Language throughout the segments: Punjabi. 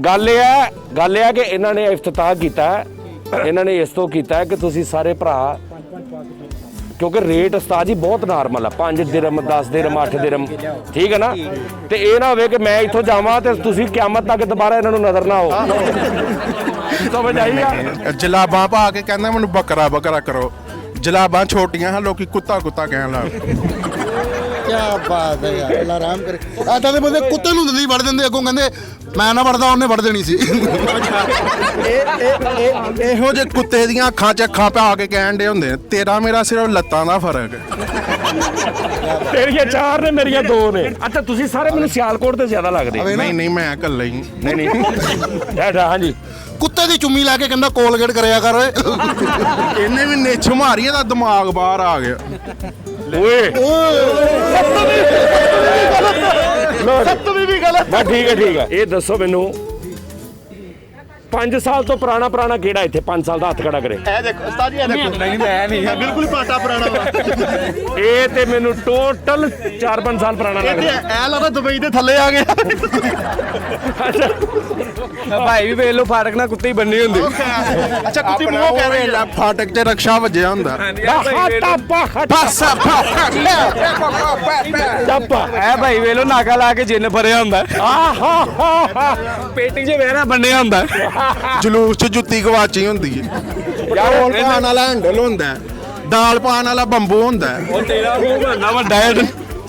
ਗੱਲ ਇਹ ਹੈ ਕਿ ਇਹਨਾਂ ਨੇ ਇਫਤਤਾਹ ਕੀਤਾ, ਇਹਨਾਂ ਨੇ ਇਸ ਤੋਂ ਕੀਤਾ ਕਿ ਤੁਸੀਂ ਸਾਰੇ ਭਰਾ, ਕਿਉਂਕਿ ਰੇਟ ਉਸਤਾਦ ਜੀ ਬਹੁਤ ਨਾਰਮਲ ਆ, 5 ਦਿਰਮ 10 ਦਿਰਮ 8 ਦਿਰਮ, ਠੀਕ ਹੈ ਨਾ। ਤੇ ਇਹ ਨਾ ਹੋਵੇ ਕਿ ਮੈਂ ਇੱਥੋਂ ਜਾਵਾਂ ਤੇ ਤੁਸੀਂ ਕਿਆਮਤ ਤੱਕ ਦੁਬਾਰਾ ਇਹਨਾਂ ਨੂੰ ਨਜ਼ਰ ਨਾ ਆਓ। ਸਮਝ ਆਈ ਆ। ਜਲਾਬਾਂ ਪਾ ਕੇ ਕਹਿੰਦਾ ਮੈਨੂੰ ਬੱਕਰਾ ਬੱਕਰਾ ਕਰੋ, ਜਲਾਬਾਂ ਛੋਟੀਆਂ ਹਨ, ਲੋਕੀ ਕੁੱਤਾ ਕੁੱਤਾ ਕਹਿਣ ਲੱਗ। ਕਿਆ ਬਾਤ ਹੈ ਯਾਰ, ਅੱਲਾ ਆਰਾਮ ਕਰੇ। ਆਟਾ ਦੇ ਬੰਦੇ ਕੁੱਤੇ ਨੂੰ ਦੰਦੀ ਵੜ ਦਿੰਦੇ, ਅੱਗੋਂ ਕਹਿੰਦੇ ਮੈਂ ਨਾ ਵੜਦਾ ਉਹਨੇ ਵੜ ਦੇਣੀ ਸੀ। ਇਹੋ ਜਿਹੇ ਕੁੱਤੇ ਦੀਆਂ ਅੱਖਾਂ 'ਚ ਅੱਖਾਂ ਪਾ ਕੇ ਕਹਿਣ ਦੇ ਹੁੰਦੇ, ਤੇਰਾ ਮੇਰਾ ਸਿਰਫ ਲੱਤਾਂ ਦਾ ਫਰਕ ਹੈ। ਤੇਰੀਆਂ 4 ਨੇ, ਮੇਰੀਆਂ 2 ਨੇ। ਅੱਛਾ ਤੁਸੀਂ ਸਾਰੇ ਮੈਨੂੰ ਸਿਆਲਕੋਟ ਤੇ ਜ਼ਿਆਦਾ ਲੱਗਦੇ। ਨਹੀਂ ਮੈਂ ਇਕੱਲਾ ਹੀ। ਨਹੀਂ ਹਾਂਜੀ। ਕੁੱਤੇ ਦੀ ਚੁੰਮੀ ਲਾ ਕੇ ਕਹਿੰਦਾ ਕੋਲਗੇਟ ਕਰਿਆ ਕਰ। ਇਹਨੇ ਵੀ ਨਿੱਛ ਮਾਰੀ, ਇਹਦਾ ਦਿਮਾਗ ਬਾਹਰ ਆ ਗਿਆ। ਓਏ ਸੱਤਵੀਂ ਵੀ ਗਲਤ। ਮੈਂ ਠੀਕ ਹੈ। ਇਹ ਦੱਸੋ ਮੈਨੂੰ 5 ਸਾਲ ਤੋਂ ਪੁਰਾਣਾ ਕਿਹੜਾ ਇੱਥੇ 5 ਸਾਲ ਦਾ ਹੱਥ ਖੜਾ ਕਰੇ? ਇਹ ਦੇਖੋ ਉਸਤਾਦ ਜੀ, ਇਹ ਦੇਖੋ। ਨਹੀਂ ਮੈਂ ਨਹੀਂ, ਬਿਲਕੁਲ ਪਾਟਾ ਪੁਰਾਣਾ ਵਾ। ਇਹ ਤੇ ਮੈਨੂੰ ਟੋਟਲ 4-5 ਸਾਲ ਪੁਰਾਣਾ ਲੱਗਦਾ। ਇਹ ਲੱਗਦਾ ਦੁਬਈ ਦੇ ਥੱਲੇ ਆ ਗਿਆ। ਭਾਈ ਵੀ ਵੇਖ ਲੋ, ਫਾਟਕ ਨਾਲ ਕੁੱਤੇ ਹੀ ਬੰਨੇ ਹੁੰਦੇ। ਅੱਛਾ ਕੁੱਤੀ ਆਪਣਾ ਮੂੰਹ ਉਹ ਕਹਿ ਵੇਲਾ ਫਾਟਕ 'ਚ ਰਕਸ਼ਾ ਵੱਜਿਆ ਹੁੰਦਾ। ਐ ਭਾਈ ਵੇਖ ਲੋ, ਨਾਗਾ ਲਾ ਕੇ ਜਿੰਨ ਭਰਿਆ ਹੁੰਦਾ, ਪੇਟੀ 'ਚ ਵੇਰਾ ਬੰਨਿਆ ਹੁੰਦਾ। ਜਲੂਸ 'ਚ ਜੁੱਤੀ ਗਵਾਚੀ ਹੁੰਦੀ ਹੈ। ਚੌਲ ਪਾਣ ਵਾਲਾ ਹੈਂਡਲ ਹੁੰਦਾ, ਦਾਲ ਪਾਣ ਵਾਲਾ ਬੰਬੂ ਹੁੰਦਾ, ਉਹ ਤੇਰਾ ਮੂੰਹ ਬੰਨਾ ਵੱਡਾ ਹੈ।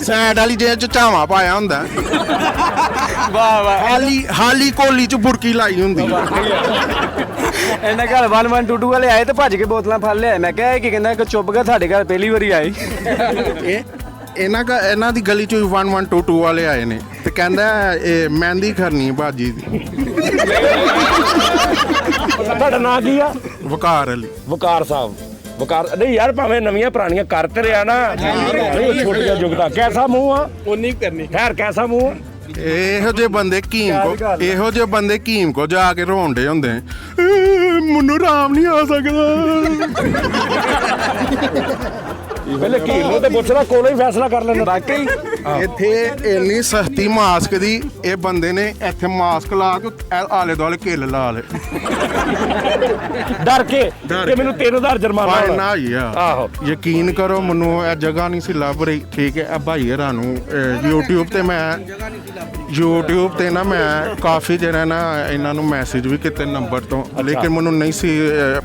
ਸਾਈਡ ਵਾਲੀ ਜੇਬ 'ਚ ਝਾਵਾਂ ਪਾਇਆ ਹੁੰਦਾ, ਵਾਹ ਹਾਲੀ ਕੋਲੀ 'ਚ ਬੁਰਕੀ ਲਾਈ ਹੁੰਦੀ। ਇਹਨਾਂ ਘਰ 1122 ਵਾਲੇ ਆਏ ਤੇ ਭੱਜ ਕੇ ਬੋਤਲਾਂ ਫੜ ਲਿਆ। ਮੈਂ ਕਿਹਾ ਇਹ ਕੀ ਕਹਿੰਦਾ, ਕਿ ਚੁੱਪ ਕਰ, ਸਾਡੇ ਘਰ ਪਹਿਲੀ ਵਾਰੀ ਆਏ। ਇਹਨਾਂ ਦੀ ਗਲੀ 'ਚ 1122 ਵਾਲੇ ਆਏ ਨੇ ਤੇ ਕਹਿੰਦਾ ਇਹ ਮਹਿੰਦੀ ਖਰਨੀ ਭਾਜੀ ਦੀ। ਤੁਹਾਡਾ ਨਾਂ ਕੀ ਆ? ਵਕਾਰ ਅਲੀ। ਵਕਾਰ ਸਾਹਿਬ। ਵਕਾਰ ਨਹੀਂ ਯਾਰ, ਭਾਵੇਂ ਨਵੀਆਂ ਪੁਰਾਣੀਆਂ ਕਰ ਤੇ ਰਿਆ ਨਾ, ਨਹੀਂ ਛੋਟੀਆਂ ਜੁਗਤਾ। ਕੈਸਾ ਮੂੰਹ ਆ? ਉਨੀ ਕਰਨੀ ਖੈਰ ਕੈਸਾ ਮੂੰਹ ਆ? ਇਹੋ ਜਿਹੇ ਬੰਦੇ ਕੀਮ ਕੋ ਜਾ ਕੇ ਰੋਂਦੇ ਹੁੰਦੇ, ਮੈਨੂੰ ਆਰਾਮ ਨਹੀਂ ਆ ਸਕਦਾ। ਪਹਿਲੇ ਕੀ ਨੂੰ ਤੇ ਪੁੱਛਣਾ, ਕੋਲੋਂ ਹੀ ਫੈਸਲਾ ਕਰ ਲੈਣਾ। ਬਾਕੀ ਇੱਥੇ ਇੰਨੀ ਸਸਤੀ ਮਾਸਕ ਦੀ, ਇਹ ਬੰਦੇ ਨੇ ਇੱਥੇ ਮਾਸਕ ਲਾ ਕੇ ਆਲੇ ਦੁਆਲੇ ਕਿੱਲ ਲਾ ਲੇ, ਡਰ ਕੇ ਕਿ ਮੈਨੂੰ 3000 ਜੁਰਮਾਨਾ ਹੋਣਾ। ਨਾ ਯਾਰ ਆਹੋ, ਯਕੀਨ ਕਰੋ, ਮੈਨੂੰ ਇਹ ਜਗ੍ਹਾ ਨਹੀਂ ਸੀ ਲੱਭ ਰਹੀ। ਠੀਕ ਹੈ, ਇਹ ਭਾਈ ਹਰਾਂ ਨੂੰ YouTube ਤੇ ਨਾ ਮੈਂ ਕਾਫੀ ਜਿਹੜਾ ਨਾ ਇਹਨਾਂ ਨੂੰ ਮੈਸੇਜ ਵੀ ਕੀਤੇ ਨੰਬਰ ਤੋਂ, ਲੇਕਿਨ ਮੈਨੂੰ ਨਹੀਂ ਸੀ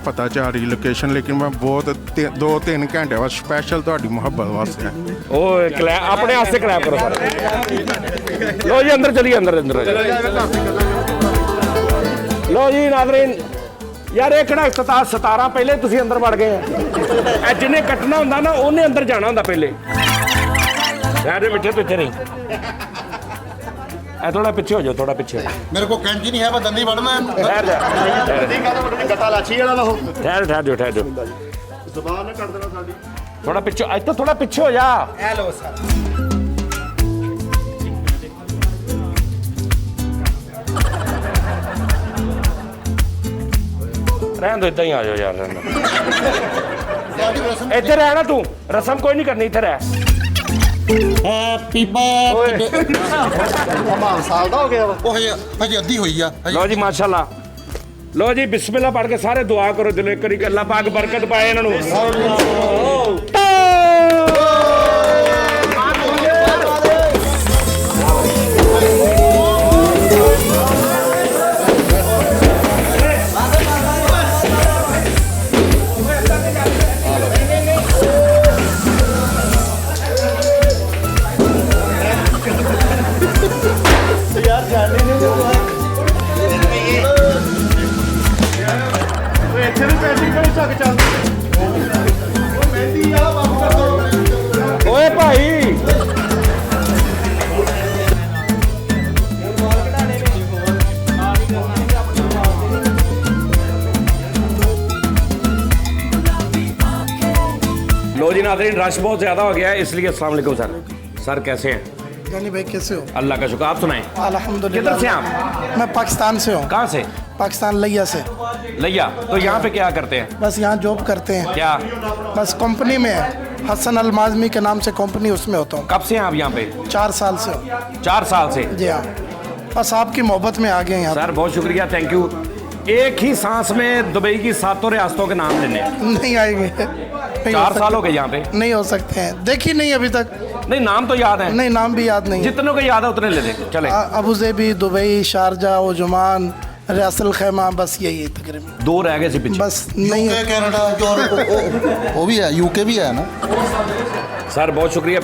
ਪਤਾ ਚੱਲ ਰਹੀ ਲੋਕੇਸ਼ਨ। ਲੇਕਿਨ ਮੈਂ ਬਹੁਤ 2-3 ਘੰਟੇ ਬਾਅਦ ਸਪੈਸ਼ਲ ਤੁਹਾਡੀ ਮੁਹੱਬਤ ਵਾਸਤੇ। ਓਏ ਆਪਣੇ ਆਸਤੇ ਕਲੈਪ ਕਰੋ ਸਾਰੇ। ਲੋ ਜੀ ਅੰਦਰ ਚਲੀਏ, ਅੰਦਰ ਲੋ ਜੀ ਨਾਜ਼ਰੀਨ। ਯਾਰ ਇਹ ਕਿਹੜਾ ਇਫਤਤਾਹ 17 ਪਹਿਲੇ ਤੁਸੀਂ ਅੰਦਰ ਵੜ ਗਏ ਆ। ਇਹ ਜਿਹਨੇ ਕੱਟਣਾ ਹੁੰਦਾ ਨਾ ਉਹਨੇ ਅੰਦਰ ਜਾਣਾ ਹੁੰਦਾ ਪਹਿਲੇ। ਯਾਰ ਮਿੱਠੇ ਤੋਂ ਇੱਥੇ ਨਹੀਂ, ਇਹ ਥੋੜਾ ਪਿੱਛੇ ਹੋ ਜਾਓ, ਥੋੜਾ ਪਿੱਛੇ। ਮੇਰੇ ਕੋ ਕੈਂਚੀ ਨਹੀਂ ਹੈ, ਮੈਂ ਦੰਦੀ ਵੜਨਾ। ਠਹਿਰ ਜਾ, ਗੱਟਾ ਲਾਛੀ ਵਾਲਾ ਉਹ। ਠਹਿਰ ਜਾਓ। ਜ਼ਬਾਨ ਨਾ ਕੱਢ ਦੇਣਾ ਸਾਡੀ। ਥੋੜਾ ਪਿੱਛੇ, ਇੱਥੇ ਥੋੜਾ ਪਿੱਛੇ ਹੋ ਜਾ। Hello sir. ਰਹਿਣ ਦੋ, ਇਦਾਂ ਹੀ ਆ ਜਾਓ ਯਾਰ। ਇੱਥੇ ਰਹਿ ਨਾ ਤੂੰ, ਰਸਮ ਕੋਈ ਨਹੀਂ ਕਰਨੀ, ਇੱਥੇ ਰਹਿ। Happy birthday. ਕਮਾਲ ਸਾਲ ਦਾ ਹੋ ਗਿਆ ਵਾ। ਉਹ ਹਜੇ ਅੱਧੀ ਹੋਈ ਆ। ਲਓ ਜੀ ਮਾਸ਼ਾਅੱਲਾ। ਲਓ ਜੀ ਬਿਸਮਿਲ੍ਲਾ ਪੜ੍ਹ ਕੇ ਸਾਰੇ ਦੁਆ ਕਰੋ, ਦਿਲੋਂ ਇੱਕ ਵਾਰੀ ਅੱਲਾਹ ਪਾਕ ਬਰਕਤ ਪਾਏ ਇਹਨਾਂ ਨੂੰ। ਓਏ ਭਾਈ लो जी नाज़रीन, रश बहुत ज़्यादा हो गया है, इसलिए अस्सलाम वालेकुम सर कैसे हैं? जानी भाई कैसे हो? अल्लाह का शुक्र, आप सुनाएं। अल्हम्दुलिल्लाह। किधर से आप? मैं पाकिस्तान से हूँ। कहाँ से? पाकिस्तान लिया से। लिया। तो यहाँ पे क्या करते हैं? बस यहाँ जॉब करते हैं। क्या? बस कंपनी में है, हसन अलमाज़मी के नाम से कंपनी, उसमें होता हूँ। कब से हैं आप यहाँ पे? 4 साल से हो। 4 साल से? जी हाँ। बस आपकी मोहब्बत में आ गए यहाँ सर बहुत शुक्रिया, थैंक यू। एक ही सांस में दुबई की 7 रियासतों के नाम लेने हैं। नहीं आएंगे, नहीं 4 हो साल हो गए यहाँ पे, सकते, नहीं हो सकते हैं, देखी नहीं अभी तक, नहीं नाम तो याद है, नहीं नाम भी याद नहीं है। जितनों को याद है उतने ले दे चले। अबू धाबी, दुबई, शारजा, ओजमान, रियासत खैमा, बस यही है तकरीबन, 2 रह गए सी पीछे। बस नहीं है। कनाडा वो भी है, यूके भी है ना। सर बहुत शुक्रिया,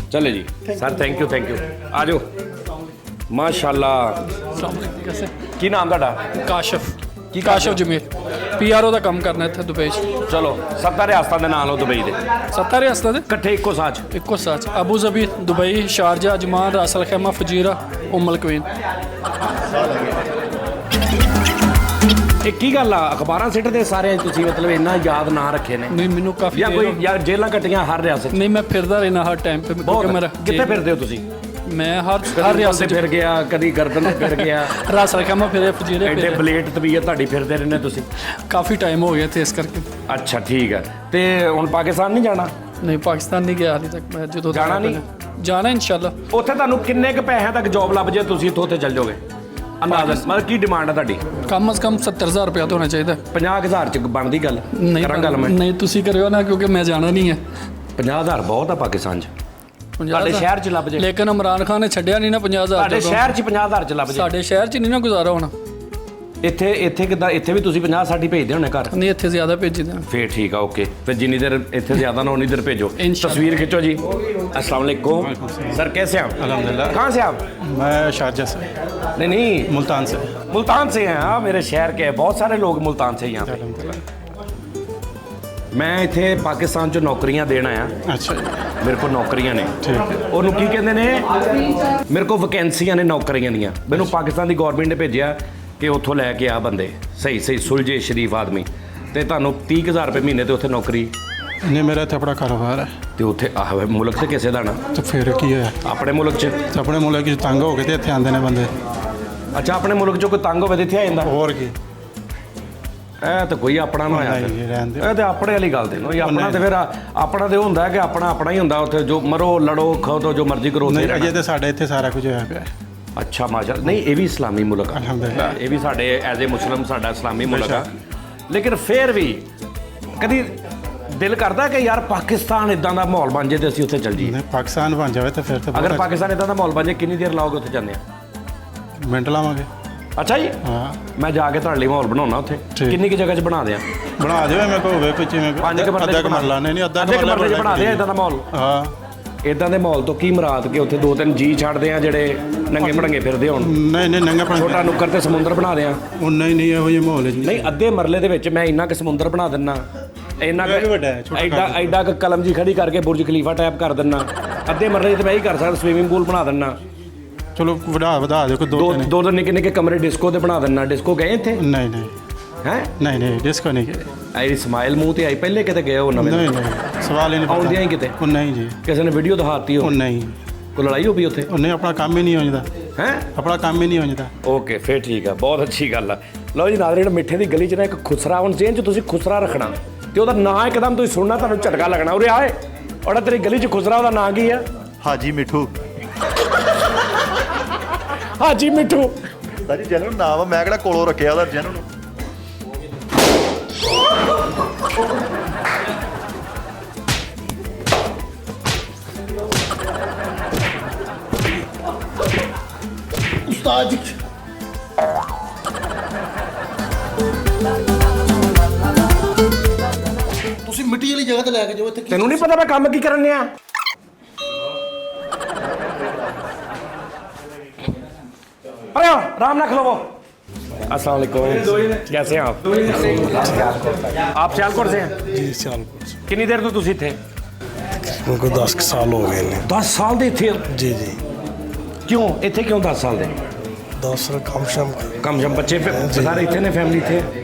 चले जी सर, थैंक यू आ जाओ। माशाल्लाह, कैसे की नाम ਤੁਹਾਡਾ? ਕਾਸ਼ਫ ਕੀ ਕਾਸ਼ਫ ਜਮੀਰ ਪੀਆਰਓ ਦਾ ਕੰਮ ਕਰਨਾ ਇੱਥੇ ਦੁਬਈ 'ਚ। ਚਲੋ 7 ਰਿਆਸਤਾਂ ਦੇ ਨਾਂ ਲਓ ਦੁਬਈ ਦੇ, 7 ਰਿਆਸਤਾਂ ਦੇ ਇਕੱਠੇ ਇੱਕੋ ਸਾਚ। ਇੱਕੋ ਸਾਚ, ਅਬੂ ਜ਼ਬੀ, ਦੁਬਈ, ਸ਼ਾਰਜਾ, ਅਜਮਾਨ, ਰਾਸ ਅਲ ਖੈਮਾ, ਫਜੀਰਾ, ਉਮਲ ਕੁਵੀਨ। ਇਹ ਕੀ ਗੱਲ ਆ, ਅਖਬਾਰਾਂ ਸਿੱਟਦੇ ਸਾਰਿਆਂ 'ਚ ਤੁਸੀਂ ਮਤਲਬ ਇੰਨਾ ਯਾਦ ਨਾ ਰੱਖੇ ਨੇ? ਨਹੀਂ ਮੈਨੂੰ ਕਾਫੀ ਜਾਂ ਕੋਈ ਯਾਰ ਜੇਲਾਂ ਕੱਟੀਆਂ ਹਰ ਰਿਆਸਤ 'ਚ? ਨਹੀਂ ਮੈਂ ਫਿਰਦਾ ਰਹਿਣਾ ਹਰ ਟਾਈਮ ਤੇ ਕਿਉਂਕਿ ਮੇਰਾ ਕਿੱਥੇ ਫਿਰਦੇ ਹੋ ਤੁਸੀਂ? ਮੈਂ ਹਰ ਰਿਆਸਤ ਰਿਆਸਤ 'ਚ ਫਿਰ ਗਿਆ, ਕਦੀ ਗਰਦਨ ਫਿਰ ਗਿਆ, ਰਾਸ ਅਲ ਖੈਮਾ ਫਿਰੇ, ਫਜੀਰੇ ਐਡੇ ਫਿਰੇ, ਬਲੇਟ ਤਬੀਅਤ ਤੁਹਾਡੀ ਫਿਰਦੇ ਰਹਿੰਦੇ ਤੁਸੀਂ। ਕਾਫੀ ਟਾਈਮ ਹੋ ਗਿਆ ਤੇ ਇਸ ਕਰਕੇ। ਅੱਛਾ ਠੀਕ ਹੈ, ਤੇ ਹੁਣ ਪਾਕਿਸਤਾਨ ਨਹੀਂ ਜਾਣਾ? ਨਹੀਂ ਪਾਕਿਸਤਾਨ ਨਹੀਂ ਗਿਆ ਹਾਲੇ ਤੱਕ ਮੈਂ, ਜਦੋਂ ਜਾਣਾ ਨਹੀਂ? ਜਾਣਾ ਇਨਸ਼ਾਅੱਲਾ। ਉੱਥੇ ਤੁਹਾਨੂੰ ਕਿੰਨੇ ਕੁ ਪੈਸਿਆਂ ਤੱਕ ਜੌਬ ਲੱਭ ਜੇ ਤੁਸੀਂ ਇੱਥੋਂ ਉੱਥੇ ਚੱਲ ਜਾਓਗੇ ਅੰਦਾਜ਼ਨ? ਮਤਲਬ ਕੀ ਡਿਮਾਂਡ ਹੈ ਤੁਹਾਡੀ? ਕਮ ਅਜ਼ ਕਮ 70,000 ਰੁਪਇਆ ਤਾਂ ਹੋਣਾ ਚਾਹੀਦਾ। 50,000 ਚ ਬਣਦੀ ਗੱਲ? ਨਹੀਂ ਕਰਾਂ ਗੱਲ ਮੈਂ? ਨਹੀਂ ਤੁਸੀਂ ਕਰਿਓ ਨਾ ਕਿਉਂਕਿ ਮੈਂ ਜਾਣਾ ਨਹੀਂ ਹੈ। 50,000 ਬਹੁਤ ਆ ਪਾਕਿਸਤਾਨ ਚ, ਤੁਹਾਡੇ ਸ਼ਹਿਰ ਚ ਲੱਭ ਜੇ। ਲੇਕਿਨ ਇਮਰਾਨ ਖਾਨ ਨੇ ਛੱਡਿਆ ਨਹੀਂ ਨਾ 50,000। ਤੁਹਾਡੇ ਸ਼ਹਿਰ ਚ 50,000 ਚ ਲੱਭ ਜੇ? ਸਾਡੇ ਸ਼ਹਿਰ 'ਚ ਨਹੀਂ ਨਾ ਗੁਜ਼ਾਰਾ ਹੋਣਾ। ਇੱਥੇ ਕਿੱਦਾਂ? ਇੱਥੇ ਵੀ ਤੁਸੀਂ 50-60 ਭੇਜਦੇ ਹੋਣੇ ਘਰ? ਨਹੀਂ ਇੱਥੇ ਜ਼ਿਆਦਾ ਭੇਜੀਦੇ ਆ। ਫੇਰ ਠੀਕ ਆ, ਓਕੇ। ਫਿਰ ਜਿੰਨੀ ਦੇਰ ਇੱਥੇ ਜ਼ਿਆਦਾ ਨਾ ਉਨੀ ਦੇਰ ਭੇਜੋ। इंशाल्लाह। तस्वीर खींचो जी। अस्सलाम वालेकुम सर, कैसे हैं आप? अल्हम्दुलिल्लाह। कहाँ से आप? मैं शारजा से, नहीं मुल्तान से। मुल्तान से हैं। हाँ मेरे शहर के हैं, बहुत सारे लोग मुल्तान से यहाँ पे। मैं इतने पाकिस्तान चो नौकरियां देना आया। अच्छा जी, मेरे को नौकरियां ने, ਉਹਨੂੰ ਕੀ ਕਹਿੰਦੇ ਨੇ, ਮੇਰੇ ਕੋਲ ਵੈਕੈਂਸੀਆਂ ਨੇ ਨੌਕਰੀਆਂ ਦੀਆਂ। ਮੈਨੂੰ ਪਾਕਿਸਤਾਨ ਦੀ ਗਵਰਨਮੈਂਟ ਨੇ ਭੇਜਿਆ ਕਿ ਉੱਥੋਂ ਲੈ ਕੇ ਆ ਬੰਦੇ ਸਹੀ ਸੁਲਝੇ ਸ਼ਰੀਫ ਆਦਮੀ, ਤੇ ਤੁਹਾਨੂੰ 30,000 ਰੁਪਏ ਮਹੀਨੇ ਤੇ ਉੱਥੇ ਨੌਕਰੀ। नहीं मेरा इतना बड़ा कारोबार है, ਤੇ ਉੱਥੇ ਆਹ ਮੁਲਕ ਤੇ ਕਿਸੇ ਦਾ ਨਾ, तो फिर की है ਆਪਣੇ ਮੁਲਕ 'ਚ। तो अपने मुल्क च तंग हो गए तो इतने आते हैं बंदे। ਅੱਛਾ ਆਪਣੇ ਮੁਲਕ 'ਚੋਂ ਕੋਈ ਤੰਗ ਹੋਵੇ ਤੇ ਇੱਥੇ ਆ ਜਾਂਦਾ? और की ਇਹ ਤਾਂ ਕੋਈ ਆਪਣਾ ਨਾ ਹੋਇਆ ਨਹੀਂ, ਫਿਰ। ਰਹਿਣ ਦਿਓ। ਇਹ ਤੇ ਆਪਣੇ ਵਾਲੀ ਗੱਲ ਤੇ ਇਹ ਆਪਣਾ ਤੇ ਫਿਰ ਆਪਣਾ ਤੇ ਹੁੰਦਾ ਕਿ ਆਪਣਾ ਹੀ ਹੁੰਦਾ। ਉੱਥੇ ਜੋ ਮਰੋ ਲੜੋ ਖਾਓ ਜੋ ਮਰਜ਼ੀ ਕਰੋ ਉੱਥੇ नहीं ਰਹਿਣਾ। अजय तो साढ़े इतने सारा कुछ होया पिया। ਅੱਛਾ ਮਾਸ਼ਾ, ਨਹੀਂ ਇਹ ਵੀ ਇਸਲਾਮੀ ਮੁਲਕ ਆ, ਅਲਹਮਦੁਲਿਲਾ। ਇਹ ਵੀ ਸਾਡੇ ਐਜ਼ ਏ ਮੁਸਲਮ ਸਾਡਾ ਇਸਲਾਮੀ ਮੁਲਕ ਆ। ਲੇਕਿਨ ਫਿਰ ਵੀ ਕਦੀ ਦਿਲ ਕਰਦਾ ਕਿ ਯਾਰ ਪਾਕਿਸਤਾਨ ਇਦਾਂ ਦਾ ਮਾਹੌਲ ਬਣ ਜੇ ਤੇ ਅਸੀਂ ਉੱਥੇ ਚੱਲ ਜਾਈਏ। नहीं पाकिस्तान बन जाए तो फिर तो ਅਗਰ बहुत ਪਾਕਿਸਤਾਨ ਇਦਾਂ ਦਾ ਮਾਹੌਲ ਬਣ ਜੇ ਕਿੰਨੀ ਦੇਰ ਲਾਓਗੇ ਉੱਥੇ ਜਾਂਦੇ ਆ? मिनट लावे। ਅੱਛਾ ਜੀ, हाँ ਮੈਂ ਜਾ ਕੇ ਤੁਹਾਡੇ ਲਈ ਮਾਹੌਲ ਬਣਾਉਣਾ ਉੱਥੇ। ਠੀਕ। ਕਿੰਨੀ ਕੀ ਜਗ੍ਹਾ 'ਚ ਬਣਾ ਦਿਆਂ? बना दे मेरे को होवे कुछ में 5 ਕਮਰੇ अद्धा कमरला नहीं अद्धा ਕਮਰੇ 'ਚ ਬਣਾ ਦਿਆਂ ਇਦਾਂ ਦਾ ਮਾਹੌਲ। हाँ ਇਦਾਂ ਦੇ ਮਾਹੌਲ ਤੋਂ ਕੀ ਮੁਰਾਦ ਕਿ ਉੱਥੇ 2-3 ਜੀ ਛੱਡਦੇ ਆ ਜਿਹੜੇ ਨੰਗੇ ਮੜੰਗੇ ਫਿਰਦੇ ਹੋਣ? नहीं नंगा ਛੋਟਾ ਨੁੱਕਰ ਤੇ ਸਮੁੰਦਰ ਬਣਾ ਦਿਆਂ? नहीं ਇਹੋ ਜਿਹੇ ਮਾਹੌਲ ਜੀ। ਨਹੀਂ ਅੱਧੇ ਮਰਲੇ ਦੇ ਵਿੱਚ ਮੈਂ ਇੰਨਾ ਕਿ ਸਮੁੰਦਰ ਬਣਾ ਦਿੰਨਾ, ਇੰਨਾ ਇਹ ਵੀ ਵੱਡਾ ਹੈ, ਛੋਟਾ ਐਡਾ ਕਿ ਕਲਮ ਜੀ ਖੜੀ ਕਰਕੇ ਬੁਰਜ ਖਲੀਫਾ ਟਾਈਪ ਕਰ ਦਿੰਨਾ। ਅੱਧੇ ਮਰਲੇ 'ਚ ਮੈਂ ਹੀ ਕਰ ਸਕਦਾ, ਸਵੀਮਿੰਗ ਪੂਲ ਬਣਾ ਦਿੰਨਾ। ਚਲੋ ਵਧਾ ਦਿਓ ਕੋਈ ਦੋ ਦੋ ਦੋ ਨਿੱਕੇ ਨਿੱਕੇ ਕਮਰੇ ਡਿਸਕੋ ਦੇ ਬਣਾ ਦਿੰਨਾ। ਡਿਸਕੋ ਗਏ ਇੱਥੇ? ਨਹੀਂ ਹੈ ਨਹੀਂ ਡਿਸਕੋ ਨਹੀਂ ਗਏ। ਆਈ ਸਮਾਈਲ ਮੂੰਹ ਤੇ ਆਈ, ਪਹਿਲੇ ਕਿਤੇ ਗਏ ਹੋ ਨਵੇਂ? ਨਹੀਂ ਸਵਾਲ ਹੀ ਨਹੀਂ ਪਤਾ। ਆਉਂਦਿਆਂ ਹੀ ਕਿਤੇ? ਉਹ ਨਹੀਂ ਜੀ, ਕਿਸੇ ਨੇ ਵੀਡੀਓ ਦਿਖਾਤੀ ਉਹ ਹੋ? ਨਹੀਂ, ਕੋਈ ਲੜਾਈ ਹੋ ਗਈ ਉੱਥੇ? ਉਹਨੇ ਆਪਣਾ ਕੰਮ ਹੀ ਨਹੀਂ ਹੋ ਜਾਂਦਾ। ਹੈ ਆਪਣਾ ਕੰਮ ਹੀ ਨਹੀਂ ਹੋ ਜਾਂਦਾ। ਓਕੇ ਫਿਰ ਠੀਕ ਆ, ਬਹੁਤ ਅੱਛੀ ਗੱਲ ਆ। ਲਓ ਜੀ ਨਾਜ਼ਰੀਨ, ਮਿੱਠੇ ਦੀ ਗਲੀ 'ਚ ਨਾ ਇੱਕ ਖੁਸਰਾ, ਹੁਣ ਜੇਨ 'ਚ ਤੁਸੀਂ ਖੁਸਰਾ ਰੱਖਣਾ ਤੇ ਉਹਦਾ ਨਾਂ ਇੱਕਦਮ ਤੁਸੀਂ ਸੁਣਨਾ, ਤੁਹਾਨੂੰ ਝਟਕਾ ਲੱਗਣਾ। ਉਰੇ ਆਏ ਔਰ ਤੇਰੀ ਗਲੀ 'ਚ ਖੁਸਰਾ, ਉਹਦਾ ਨਾਂ ਕੀ ਆ? ਹਾਜੀ ਮਿੱਠੂ। ਹਾਜੀ ਮਿੱਠੂ। ਸਾਜੀ ਜਨਮ ਨਾਮ ਆ, ਮੈਂ ਕਿਹੜਾ ਕੋਲੋਂ ਰੱਖਿਆ ਉਹਦਾ ਜਨਮ ਨੂੰ। ਉਸਤਾਦ ਜੀ ਤੁਸੀਂ ਮਿੱਟੀ ਵਾਲੀ ਜਗ੍ਹਾ ਤੇ ਲੈ ਕੇ ਜਾਓ। ਇੱਥੇ ਤੈਨੂੰ ਨਹੀਂ ਪਤਾ ਮੈਂ ਕੰਮ ਕੀ ਕਰਨ ਆ? अरे राम ना खिलाओ। अस्सलाम वालेकुम, कैसे हैं आप? आप सियालकोट से हैं? जी सियालकोट से। कितनी देर तो तुसी थे? उनको 10 साल हो गए ने। 10 साल दे थे? जी जी। क्यों इतने, क्यों 10 साल दे? 10 साल कम शम कम शम बच्चे सारे इतने ने फैमिली थे?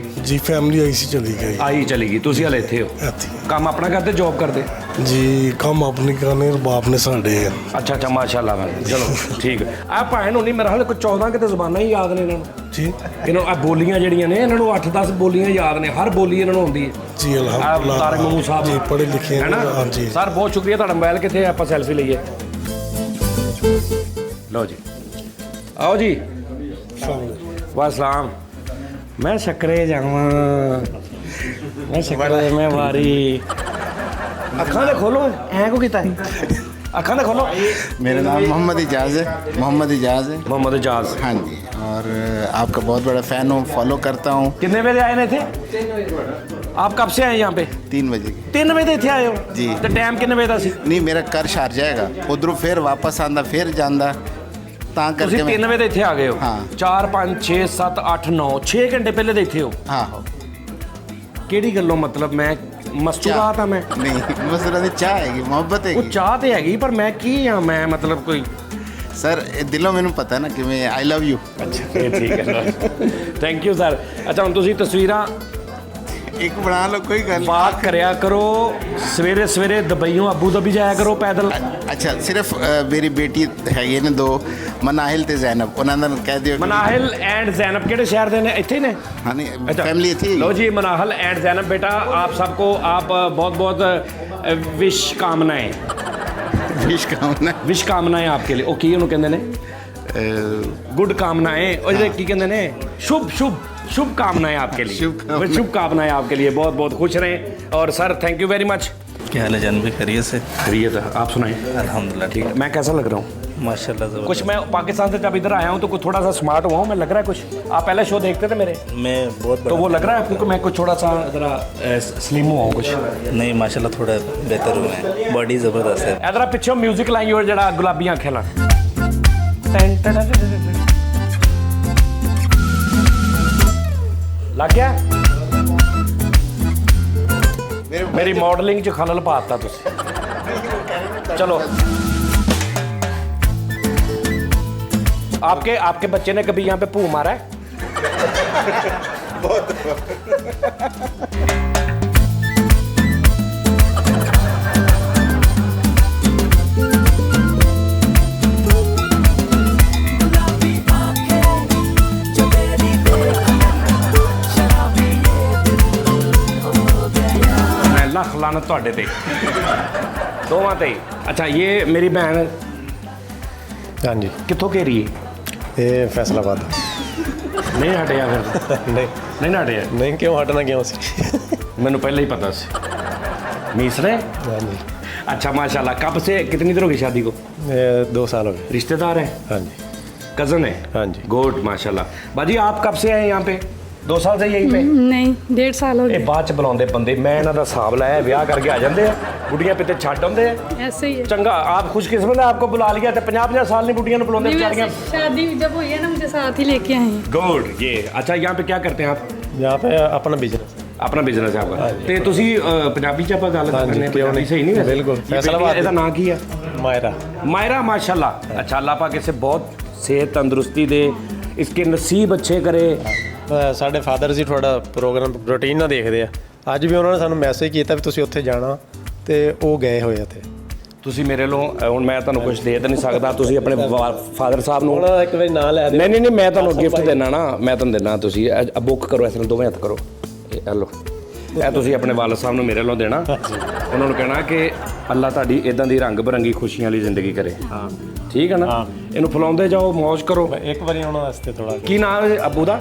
जी फैमिली ऐसी चली गई। आई चली गई, तुसी हले थे हो? ऐसी। काम अपना करते, जॉब करते? जी कम अपनी करने बाप ने साढ़े। अच्छा अच्छा माशाल्लाह भाई, चलो ठीक है। आ भैन होनी मेरे हाल कोई 14 किते ज़बानां ही याद ने इन्होंने जी। इन्हों आ बोलियां जड़ियां ने इन्हों 8-10 बोलियां याद ने, हर बोली इन्हों आउंदी है। जी अल्हम्दुलिल्लाह। तारिक महमूद साहब जी पढ़े लिखे है ना? हाँ जी। सर बहुत शुक्रिया, ਤੁਹਾਡਾ ਮੋਬਾਈਲ ਕਿੱਥੇ? ਆਪਾਂ ਸੈਲਫੀ ਲਈਏ। लो जी आओ जी वासलाम मैं शक्करे जावा मैं शक्करे मैं वारी अखा दे खोलो ऐ को कीता अखा दे खोलो मेरा नाम मोहम्मद इजाज़ है। मोहम्मद इजाज हाँ जी, और आपका बहुत बड़ा फ़ैन हूँ, फॉलो करता हूँ। कितने बजे आए ने थे आप कब से आए यहाँ पे 3 बजे 3 बजे ਇੱਥੇ ਆਏ ਹੋ ਜੀ। ਤੇ ਟਾਈਮ ਕਿੰਨੇ ਵਜੇ ਦਾ ਸੀ नहीं मेरा कर शारजा हैगा, उधरों फिर वापस आंदा फिर जांदा, ਤਾਂ ਤੁਸੀਂ करके 3 ਵਜੇ ਤੇ ਇੱਥੇ ਆ ਗਏ ਹੋ ਹਾਂ। 4 5 6 7 8 9 6 ਘੰਟੇ ਪਹਿਲੇ ਦੇ ਇੱਥੇ ਹੋ हाँ ਕਿਹੜੀ ਗੱਲੋਂ ਮਤਲਬ ਮੈਂ ਮਸਤੂਰਾਤ ਆ ਮੈਂ नहीं मसला नहीं, चाह हैगी, मोहब्बत ਉਹ हैगी ਚਾਹ ਤੇ ਹੈਗੀ ਪਰ ਮੈਂ ਕੀ ਆ ਮੈਂ ਮਤਲਬ ਕੋਈ सर दिलों मैनू पता है ना कि मैं आई लव यू। ਅੱਛਾ ਇਹ ਠੀਕ ਹੈ ਥੈਂਕ ਯੂ ਸਰ ਅੱਛਾ ਹੁਣ ਤੁਸੀਂ ਤਸਵੀਰਾਂ एक बना लो कोई गल। ਬਾਤ ਕਰਿਆ ਕਰੋ ਸਵੇਰੇ ਸਵੇਰੇ ਦੁਬਈੋਂ ਅਬੂ ਧਾਬੀ ਜਾਇਆ ਕਰੋ ਪੈਦਲ अच्छा सिर्फ मेरी बेटी हैगी ने 2 मनाहिल ते जैनब, ਉਹਨਾਂ ਨੂੰ ਕਹਿ ਦਿਓ ਮਨਾਹਿਲ ਐਂਡ ਜ਼ੈਨਬ ਕਿਹੜੇ ਸ਼ਹਿਰ ਦੇ ਨੇ ਇੱਥੇ ਹੀ ਨੇ हाँ नहीं फैमिली थी। लो जी मनाहल एंड जैनब बेटा आप सबको आप बहुत बहुत विश कामनाएं विश कामना विश कामनाएं आपके लिए ओ की ਉਹਨੂੰ ਕਹਿੰਦੇ ਨੇ गुड कामनाएं और ये की कहते ने शुभ शुभ शुभ कामनाएं आपके लिए शुभ कामनाएं आपके लिए बहुत बहुत खुश रहें और sir thank you very much क्या हाल है जानवी खैरियत से खैरियत है आप सुनाएं अल्हम्दुलिल्लाह ठीक है मैं कैसा लग रहा हूँ माशाल्लाह ज़बरदस्त। कुछ मैं पाकिस्तान से जब इधर आया हूँ तो कुछ थोड़ा सा स्मार्ट हुआ हूँ मैं लग रहा है कुछ आप पहले शो देखते थे मेरे मैं बहुत तो वो लग रहा है आपको कि मैं कुछ थोड़ा सा ज़रा स्लिम हुआ हूँ कुछ नहीं माशाल्लाह थोड़ा बेहतर हुआ है, बॉडी ज़बरदस्त है। इधर पिछों म्यूजिक लाई और जरा गुलाबी आंखें ला लग गया मेरी मॉडलिंग च खलल पाता तुसी चलो आपके आपके बच्चे ने कभी यहाँ पे भू मारा है ਲੱਖ ਲਾਨਤ ਤੁਹਾਡੇ ਤੇ ਦੋਵਾਂ ਤੇ ਅੱਛਾ ਇਹ ਮੇਰੀ ਭੈਣ ਹਾਂਜੀ ਕਿੱਥੋਂ ਘੇਰੀ ਹੈ ਇਹ ਫੈਸਲਾਬਾਦ ਨਹੀਂ ਹਟਿਆ ਫਿਰ ਨਹੀਂ ਨਹੀਂ ਹਟਿਆ ਨਹੀਂ ਕਿਉਂ ਹਟਣਾ ਕਿਉਂ ਸੀ ਮੈਨੂੰ ਪਹਿਲਾਂ ਹੀ पता ਸੀ मिसरे ਹਾਂਜੀ अच्छा माशाल्लाह कब से कितनी देर होगी शादी को ਇਹ 2 साल हो गए रिश्तेदार हैं ਹਾਂਜੀ कज़न है हाँ जी। गुड माशाल्लाह बाजी आप कब से आए यहाँ पे 2 साल से यहीं पे ਨਹੀਂ 1.5 ਸਾਲ ਹੋ ਇਹ ਗਏ ਬਾਅਦ ਚ ਬੁਲਾਉਂਦੇ ਬੰਦੇ ਮੈਂ ਇਹਨਾਂ ਦਾ ਹਿਸਾਬ ਲਾਇਆ ਵਿਆਹ ਕਰਕੇ ਆ ਜਾਂਦੇ ਆ ਬੁੱਢੀਆਂ ਪਿੱਤੇ ਛੱਡ ਆਉਂਦੇ ਆ ऐसे ही है ਚੰਗਾ ਆਪ ਖੁਸ਼ਕਿਸਮਤ ਹੈ आपको बुला लिया ਤੇ 50 ਸਾਲ ਨਹੀਂ ਬੁੱਢੀਆਂ ਨੂੰ ਬੁਲਾਉਂਦੇ नहीं, ਵਿਚਾਰੀਆਂ वैसे शादी जब हुई है ना मुझे साथ ही लेके आए हैं गुड ये अच्छा यहाँ पे क्या करते हैं आप यहाँ पे अपना बिजनेस ਆਪਣਾ ਬਿਜ਼ਨਸ ਹੈ ਆਪਣਾ ਤੇ ਤੁਸੀਂ ਪੰਜਾਬੀ ਚ ਆਪਾਂ ਗੱਲ ਹਾਂਜੀ, ਕਰਨੇ ਕਿਉਂ ਨਹੀਂ? ਸਹੀ ਨਹੀਂ ਵੈਸੇ? ਬਿਲਕੁਲ, ਇਹ ਫੈਸਲਾਬਾਦ ਬੇਟੀ, ਇਹਦਾ ਨਾਂ ਕੀ ਹੈ मायरा मायरा माशाल्लाह अच्छा अल्लाह पाक इसे बहुत सेहत तंदुरुस्ती दे इसके नसीब अच्छे करे ਸਾਡੇ ਫਾਦਰ ਜੀ ਤੁਹਾਡਾ ਪ੍ਰੋਗਰਾਮ ਰੂਟੀਨ ਨਾਲ ਦੇਖਦੇ ਆ ਅੱਜ ਵੀ ਉਹਨਾਂ ਨੇ ਸਾਨੂੰ ਮੈਸੇਜ ਕੀਤਾ ਵੀ ਤੁਸੀਂ ਉੱਥੇ ਜਾਣਾ ਤੇ ਉਹ ਗਏ ਹੋਏ ਆ ਤੇ ਤੁਸੀਂ ਮੇਰੇ ਲੋ ਹੁਣ ਮੈਂ ਤੁਹਾਨੂੰ ਕੁਝ ਦੇ ਤਾਂ ਨਹੀਂ ਸਕਦਾ ਤੁਸੀਂ ਆਪਣੇ ਫਾਦਰ ਸਾਹਿਬ ਨੂੰ ਹੁਣ ਇੱਕ ਵਾਰੀ ਨਾਂ ਲੈ ਦਿਓ ਨਹੀਂ ਮੈਂ ਤੁਹਾਨੂੰ ਗਿਫਟ ਦੇਣਾ ਨਾ ਮੈਂ ਤੁਹਾਨੂੰ ਦੇਣਾ ਤੁਸੀਂ ਬੁੱਕ ਕਰੋ ਇਸ ਨਾਲ ਦੋਵੇਂ ਹੱਥ ਕਰੋ ਇਹ ਲਓ ਇਹ ਤੁਸੀਂ ਆਪਣੇ ਵਾਲਦ ਸਾਹਿਬ ਨੂੰ ਮੇਰੇ ਵੱਲੋਂ ਦੇਣਾ ਉਹਨਾਂ ਨੂੰ ਕਹਿਣਾ ਕਿ ਅੱਲਾ ਤੁਹਾਡੀ ਇਦਾਂ ਦੀ ਰੰਗ ਬਰੰਗੀ ਖੁਸ਼ੀਆਂ ਵਾਲੀ ਜ਼ਿੰਦਗੀ ਕਰੇ ਹਾਂ ਠੀਕ ਹੈ ਨਾ ਇਹਨੂੰ ਫੁਲਾਉਂਦੇ ਜਾਓ ਮौज ਕਰੋ ਇੱਕ ਵਾਰੀ ਉਹਨਾਂ ਵਾਸਤੇ ਥੋੜਾ ਕੀ ਨਾਮ ਹੈ ਅੱਬੂ ਦਾ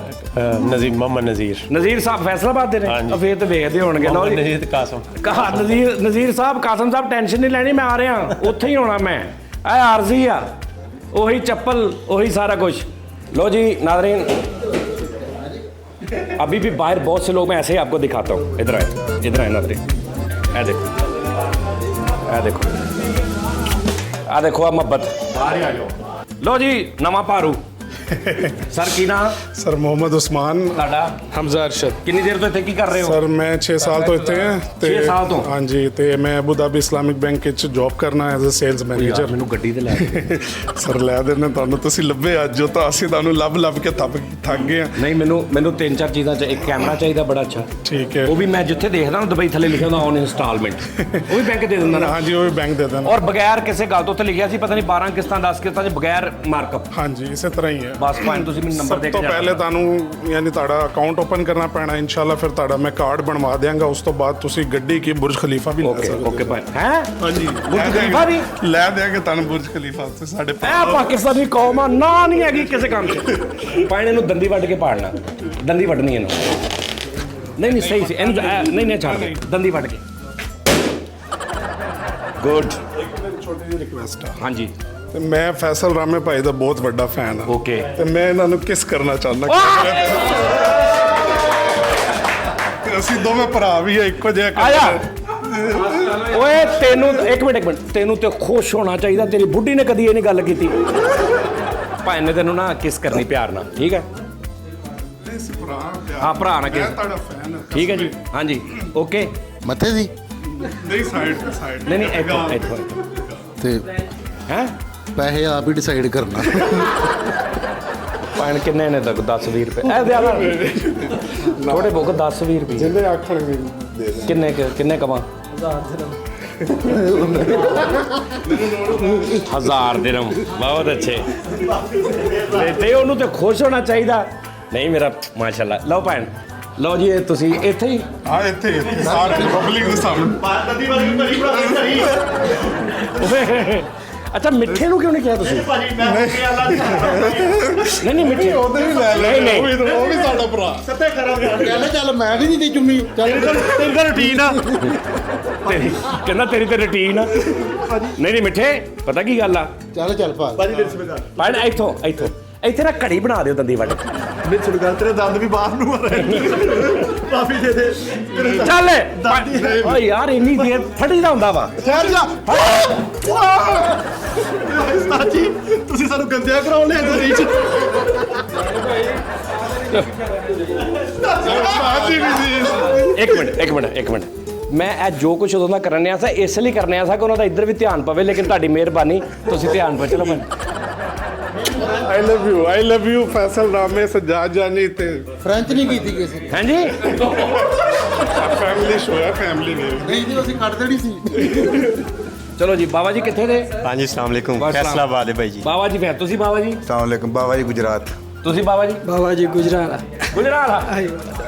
ਨਜ਼ੀਰ ਮੁਹੰਮਦ ਨਜ਼ੀਰ ਸਾਹਿਬ ਫੈਸਲਾਬਾਦ ਦੇ ਨੇ ਹਾਂਜੀ। ਫੇਰ ਤੇ ਵੇਖਦੇ ਹੋਣਗੇ ਲਓ ਜੀ ਨਜ਼ੀਰ ਕਾਸਮ ਕਹਾ ਨਜ਼ੀਰ ਸਾਹਿਬ ਕਾਸਮ ਸਾਹਿਬ ਟੈਨਸ਼ਨ ਨਹੀਂ ਲੈਣੀ ਮੈਂ ਆ ਰਿਹਾ ਉੱਥੇ ਹੀ ਹੋਣਾ ਮੈਂ ਇਹ ਆਰਜ਼ੀ ਆ ਉਹੀ ਚੱਪਲ ਉਹੀ सारा कुछ लो जी नाज़रीन अभी भी बाहर बहुत से लोग मैं ऐसे ही आपको दिखाता हूँ इधर आए नाज़रीन ए देखो आप मोहब्बत बाहर ही आ जाओ लो जी नवा भारू सर की ना ਸਰ ਮੁਹੰਮਦ ਉਸਮਾਨ ਤੁਹਾਡਾ ਹਮਜ਼ਾ ਅਰਸ਼ਦ ਕਿੰਨੀ ਦੇਰ ਤੋਂ ਇੱਥੇ ਕੀ ਕਰ ਰਹੇ ਹੋ ਸਰ ਮੈਂ 6 ਸਾਲ ਤੋਂ ਇੱਥੇ ਹਾਂ 6 ਸਾਲ ਤੋਂ? ਹਾਂਜੀ ਤੇ ਮੈਂ ਅਬੂ ਧਾਬੀ ਇਸਲਾਮਿਕ ਬੈਂਕ ਵਿੱਚ ਜੌਬ ਕਰਨਾ ਐਜ਼ ਅ ਸੇਲਸ ਮੈਨੇਜਰ ਮੈਨੂੰ ਗੱਡੀ ਤੇ ਲੈ ਕੇ ਸਰ ਲੈ ਦੇਣੇ ਤੁਹਾਨੂੰ ਤੁਸੀਂ ਲੱਭੇ ਅੱਜ ਜੋ ਤਾਂ ਅਸੀਂ ਤੁਹਾਨੂੰ ਲੱਭ ਕੇ ਥੱਕ ਗਏ ਹਾਂ ਨਹੀਂ ਮੈਨੂੰ 3-4 ਚੀਜ਼ਾਂ ਚ ਇੱਕ ਕੈਮਰਾ ਚਾਹੀਦਾ ਬੜਾ ਅੱਛਾ ਠੀਕ ਹੈ ਉਹ ਵੀ ਮੈਂ ਜਿੱਥੇ ਦੇਖਦਾ ਨਾ ਦੁਬਈ ਥੱਲੇ ਲਿਖਿਆ ਹੁੰਦਾ ਔਨ ਇੰਸਟਾਲਮੈਂਟ ਉਹ ਵੀ ਬੈਂਕ ਦੇ ਦਿੰਦਾ ਨਾ ਹਾਂਜੀ ਉਹ ਵੀ ਬੈਂਕ ਦੇ ਦੇਣਾ ਔਰ ਬਗੈਰ ਕਿਸੇ ਗੱਲ ਤੋਂ ਉੱਤੇ ਲਿਖਿਆ ਸੀ ਪਤਾ ਨਹੀਂ 12 ਕਿਸ਼ਤਾਂ 10 ਕਿਸ਼ਤਾਂ ਚ ਬਗੈਰ ਮਾਰਕਅਪ ਹਾਂਜੀ ਇਸੇ ਤਰ੍ਹਾਂ ਹੀ ਹੈ ਬਸ ਭਾਵੇਂ ਤੁਸੀਂ ਮੈਨੂੰ ਨੰਬਰ ਦੇ ਸਭ ਤੋਂ ਕੇ ਪਹਿਲੇ ਤੁਹਾਨੂੰ ਯਾਨੀ ਤੁਹਾਡਾ ਅਕਾਊਂਟ ਓਪਨ ਕਰਨਾ ਪੈਣਾ ਇਨਸ਼ਾਅੱਲਾ, ਫਿਰ ਤੁਹਾਡਾ ਮੈਂ ਕਾਰਡ ਬਣਵਾ ਦਿਆਂਗਾ। ਉਸ ਤੋਂ ਬਾਅਦ ਤੁਸੀਂ ਗੱਡੀ ਕੀ ਬੁਰਜ ਖਲੀਫਾ ਵੀ ਲੈ ਓਕੇ ਸਕਦੇ ਓਕੇ ਭਾਈ ਹੈ ਹਾਂਜੀ ਬੁਰਜ ਖਲੀਫਾ ਵੀ ਲੈ ਦਿਆਂਗੇ ਤੁਹਾਨੂੰ ਬੁਰਜ ਖਲੀਫਾ ਤੇ ਸਾਡੇ ਇਹ ਪਾਕਿਸਤਾਨੀ ਕੌਮ ਆ ਨਾ ਨਹੀਂ ਹੈਗੀ ਕਿਸੇ ਕੰਮ 'ਚ ਪਾਣੀ ਇਹਨੂੰ ਦੰਦੀ ਵੱਢ ਕੇ ਪਾੜਨਾ ਦੰਦੀ ਵੱਢਣੀ ਇਹਨੂੰ ਨਹੀਂ ਸਹੀ ਸੀ ਇਹਨੂੰ ਨਹੀਂ ਛੱਡ ਦੇ ਦੰਦੀ ਵੱਢ ਕੇ ਗੁੱਡ ਛੋਟੀ ਜਿਹੀ ਰਿਕਵੈਸਟ ਆ ਹਾਂਜੀ ਤੇ ਮੈਂ ਫੈਸਲ ਰਾਮੇ ਭਾਈ ਦਾ ਬਹੁਤ ਵੱਡਾ ਫੈਨ ਆ ਓਕੇ ਤੇ ਮੈਂ ਇਹਨਾਂ ਨੂੰ ਕਿਸ ਕਰਨਾ ਚਾਹੁੰਦਾ ਤੇ ਅਸੀਂ ਦੋਵੇਂ ਭਰਾ ਵੀ ਆ ਇੱਕੋ ਜਿਹੇ ਆਇਆ ਓਏ ਤੈਨੂੰ ਇੱਕ ਮਿੰਟ ਤੈਨੂੰ ਤੇ ਖੁਸ਼ ਹੋਣਾ ਚਾਹੀਦਾ ਤੇਰੀ ਬੁੱਢੀ ਨੇ ਕਦੀ ਇਹ ਨਹੀਂ ਗੱਲ ਕੀਤੀ ਭਾਈ ਨੇ ਤੈਨੂੰ ਨਾ ਕਿਸ ਕਰਨੀ ਪਿਆਰ ਨਾਲ ਠੀਕ ਹੈ ਹਾਂ ਭਰਾ ਨਾ ਕਿਸ ਤੁਹਾਡਾ ਫੈਨ ਠੀਕ ਹੈ ਜੀ ਹਾਂਜੀ ਓਕੇ ਮੱਥੇ ਦੀ ਨਹੀਂ ਸਾਈਡ ਨਹੀਂ ਇੱਥੋਂ ਤੇ ਹੈ ਪੈਸੇ ਆਪ ਹੀ ਡਿਸਾਈਡ ਕਰਨਾ। ਪਾਣ ਕਿੰਨੇ ਨੇ ਤੱਕ 10-20 ਰੁਪਏ ਇਹ ਦੇ ਆ ਥੋੜੇ ਬੁੱਕ 10-20 ਰੁਪਏ ਜਿੰਦੇ ਆਖਣਗੇ ਦੇ ਦੇ ਕਿੰਨੇ ਕਮਾਂ 1000 ਦਿਰਹਮ ਬਹੁਤ ਅੱਛੇ ਤੇ ਉਹਨੂੰ ਤੇ ਖੁਸ਼ ਹੋਣਾ ਚਾਹੀਦਾ ਨਹੀਂ ਮੇਰਾ ਮਾਸ਼ਾਅੱਲਾ ਲਓ ਭੈਣ ਲਓ ਜੀ ਇਹ ਤੁਸੀਂ ਇੱਥੇ ਹੀ ਇੱਥੇ ਸਾਰੇ ਪਬਲਿਕ ਦੇ ਸਾਹਮਣੇ ਦਦੀ ਵਾਲੀ ਭਰੀ ਬਣਾਈ ਅੱਛਾ ਮਿੱਠੇ ਨੂੰ ਕਿਉਂ ਨਹੀਂ ਕਿਹਾ ਤੁਸੀਂ ਭਾਜੀ ਮੈਂ ਅੱਲਾ ਦੀ ਨਹੀਂ ਮਿੱਠੇ ਉਹਦੇ ਵੀ ਲੈ ਲੈ ਨਹੀਂ ਉਹ ਵੀ ਸਾਡਾ ਭਰਾ ਸੱਤੇ ਕਰਾਂਗੇ ਚੱਲ ਮੈਂ ਵੀ ਨਹੀਂ ਦੀ ਚੁੰਨੀ ਚੱਲ ਤੇਰੀ ਤਾਂ ਰੁਟੀਨ ਆ ਕਹਿੰਦਾ ਤੇਰੀ ਤੇ ਰੁਟੀਨ ਆ ਨਹੀਂ ਮਿੱਠੇ ਪਤਾ ਕੀ ਗੱਲ ਆ ਚੱਲ ਪਾ ਭਾਜੀ ਦੇ ਸਵੇਦਾ ਭੈਣ ਇੱਥੇ ਨਾ ਘੜੀ ਬਣਾ ਦਿਓ ਦੰਦੀ ਵੱਢ ਮੇਰੇ ਸੁਣ ਗੱਲ ਤੇਰੇ ਦੰਦ ਵੀ ਬਾਹਰ ਨੂੰ ਆ ਰਹੇ ਕਾਫੀ ਦੇ ਦੇ ਚੱਲ ਓ ਯਾਰ ਇੰਨੀ ਦੇਰ ਫੜੀ ਦਾ ਹੁੰਦਾ ਵਾ ਠਹਿਰ ਜਾ ਸਾਚੀ ਤੁਸੀਂ ਸਾਨੂੰ ਗੰਦਿਆ ਕਰਾਉਣ ਲਿਆ ਦਰੀ ਚ ਇੱਕ ਮਿੰਟ ਮੈਂ ਇਹ ਜੋ ਕੁਝ ਉਦੋਂ ਦਾ ਕਰਨ ਆ ਸਾ ਇਸ ਲਈ ਕਰਨ ਆ ਸਾ ਕਿ ਉਹਨਾਂ ਦਾ ਇੱਧਰ ਵੀ ਧਿਆਨ ਪਵੇ ਲੇਕਿਨ ਤੁਹਾਡੀ ਮਿਹਰਬਾਨੀ ਤੁਸੀਂ ਧਿਆਨ ਪਾ ਚਲੋ ਮੈਂ ਆਈ ਲਵ ਯੂ ਫੈਸਲ ਰਾਮੇ ਸਜਾਦ ਜਾਨੀ ਤੇ ਫ੍ਰੈਂਚ ਨਹੀਂ ਕੀਤੀ ਕਿਸੇ ਨੇ ਹਾਂਜੀ ਫੈਮਿਲੀ ਸ਼ੋ ਹੈ ਫੈਮਿਲੀ ਨੇ ਨਹੀਂ ਜੀ ਅਸੀਂ ਕੱਢ ਦੇਣੀ ਸੀ। ਚਲੋ ਜੀ ਬਾਬਾ ਜੀ ਕਿੱਥੇ ਦੇ ਹਾਂਜੀ ਅਸਲਾਮ ਵਾਲੇਕੁਮ ਵਾਸਲਾਮ। ਫੈਸਲਾਬਾਦ ਹੈ ਭਾਈ ਜੀ ਬਾਬਾ ਜੀ ਫਿਰ ਤੁਸੀਂ ਬਾਬਾ ਜੀ अस्सलाम बाबा जी गुजरात ਤੁਸੀਂ ਬਾਬਾ ਜੀ ਬਾਬਾ ਜੀ ਗੁਜਰਾਲ